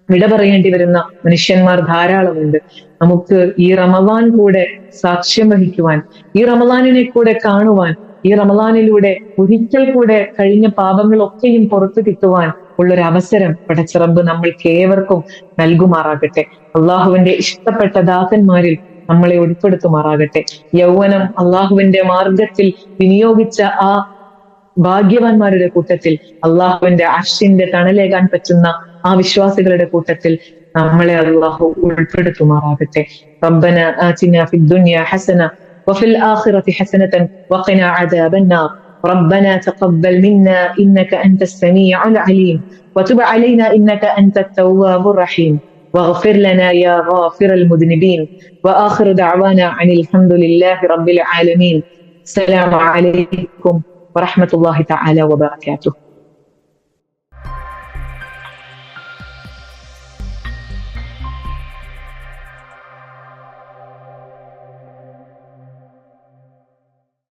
വിട പറയേണ്ടി വരുന്ന മനുഷ്യന്മാർ ധാരാളമുണ്ട്. നമുക്ക് ഈ റമദാൻ കൂടെ സാക്ഷ്യം വഹിക്കുവാൻ, ഈ റമദാനിനെ കൂടെ കാണുവാൻ, ഈ റമദാനിലൂടെ ഒരിക്കൽ കൂടെ കഴിഞ്ഞ പാപങ്ങളൊക്കെയും പുറത്തു കിട്ടുവാൻ ഉള്ളൊരു അവസരം പടച്ച റബ്ബ് നമ്മൾക്ക് ഏവർക്കും നൽകുമാറാകട്ടെ. അള്ളാഹുവിന്റെ ഇഷ്ടപ്പെട്ട ദാസന്മാരിൽ നമ്മളെ ഉൾപ്പെടുത്തുമാറാകട്ടെ. യൗവനം അള്ളാഹുവിന്റെ മാർഗത്തിൽ വിനിയോഗിച്ച ആ ഭാഗ്യവാന്മാരുടെ കൂട്ടത്തിൽ, അള്ളാഹുവിന്റെ അർശിന്റെ തണലേകാൻ പറ്റുന്ന ആ വിശ്വാസികളുടെ കൂട്ടത്തിൽ നമ്മളെ അള്ളാഹു ഉൾപ്പെടുത്തുമാറാകട്ടെ. റബ്ബന ആതിനാ ഫിദ്ദുനിയാ ഹസന വഫിൽ ആഖിറതി ഹസനതൻ വഖിനാ അദാബന്നാർ. ربنا تقبل منا إنك أنت السميع العليم وتب علينا إنك أنت التواب الرحيم واغفر لنا يا غافر المذنبين وآخر دعوانا عن الحمد لله رب العالمين. السلام عليكم ورحمة الله تعالى وبركاته.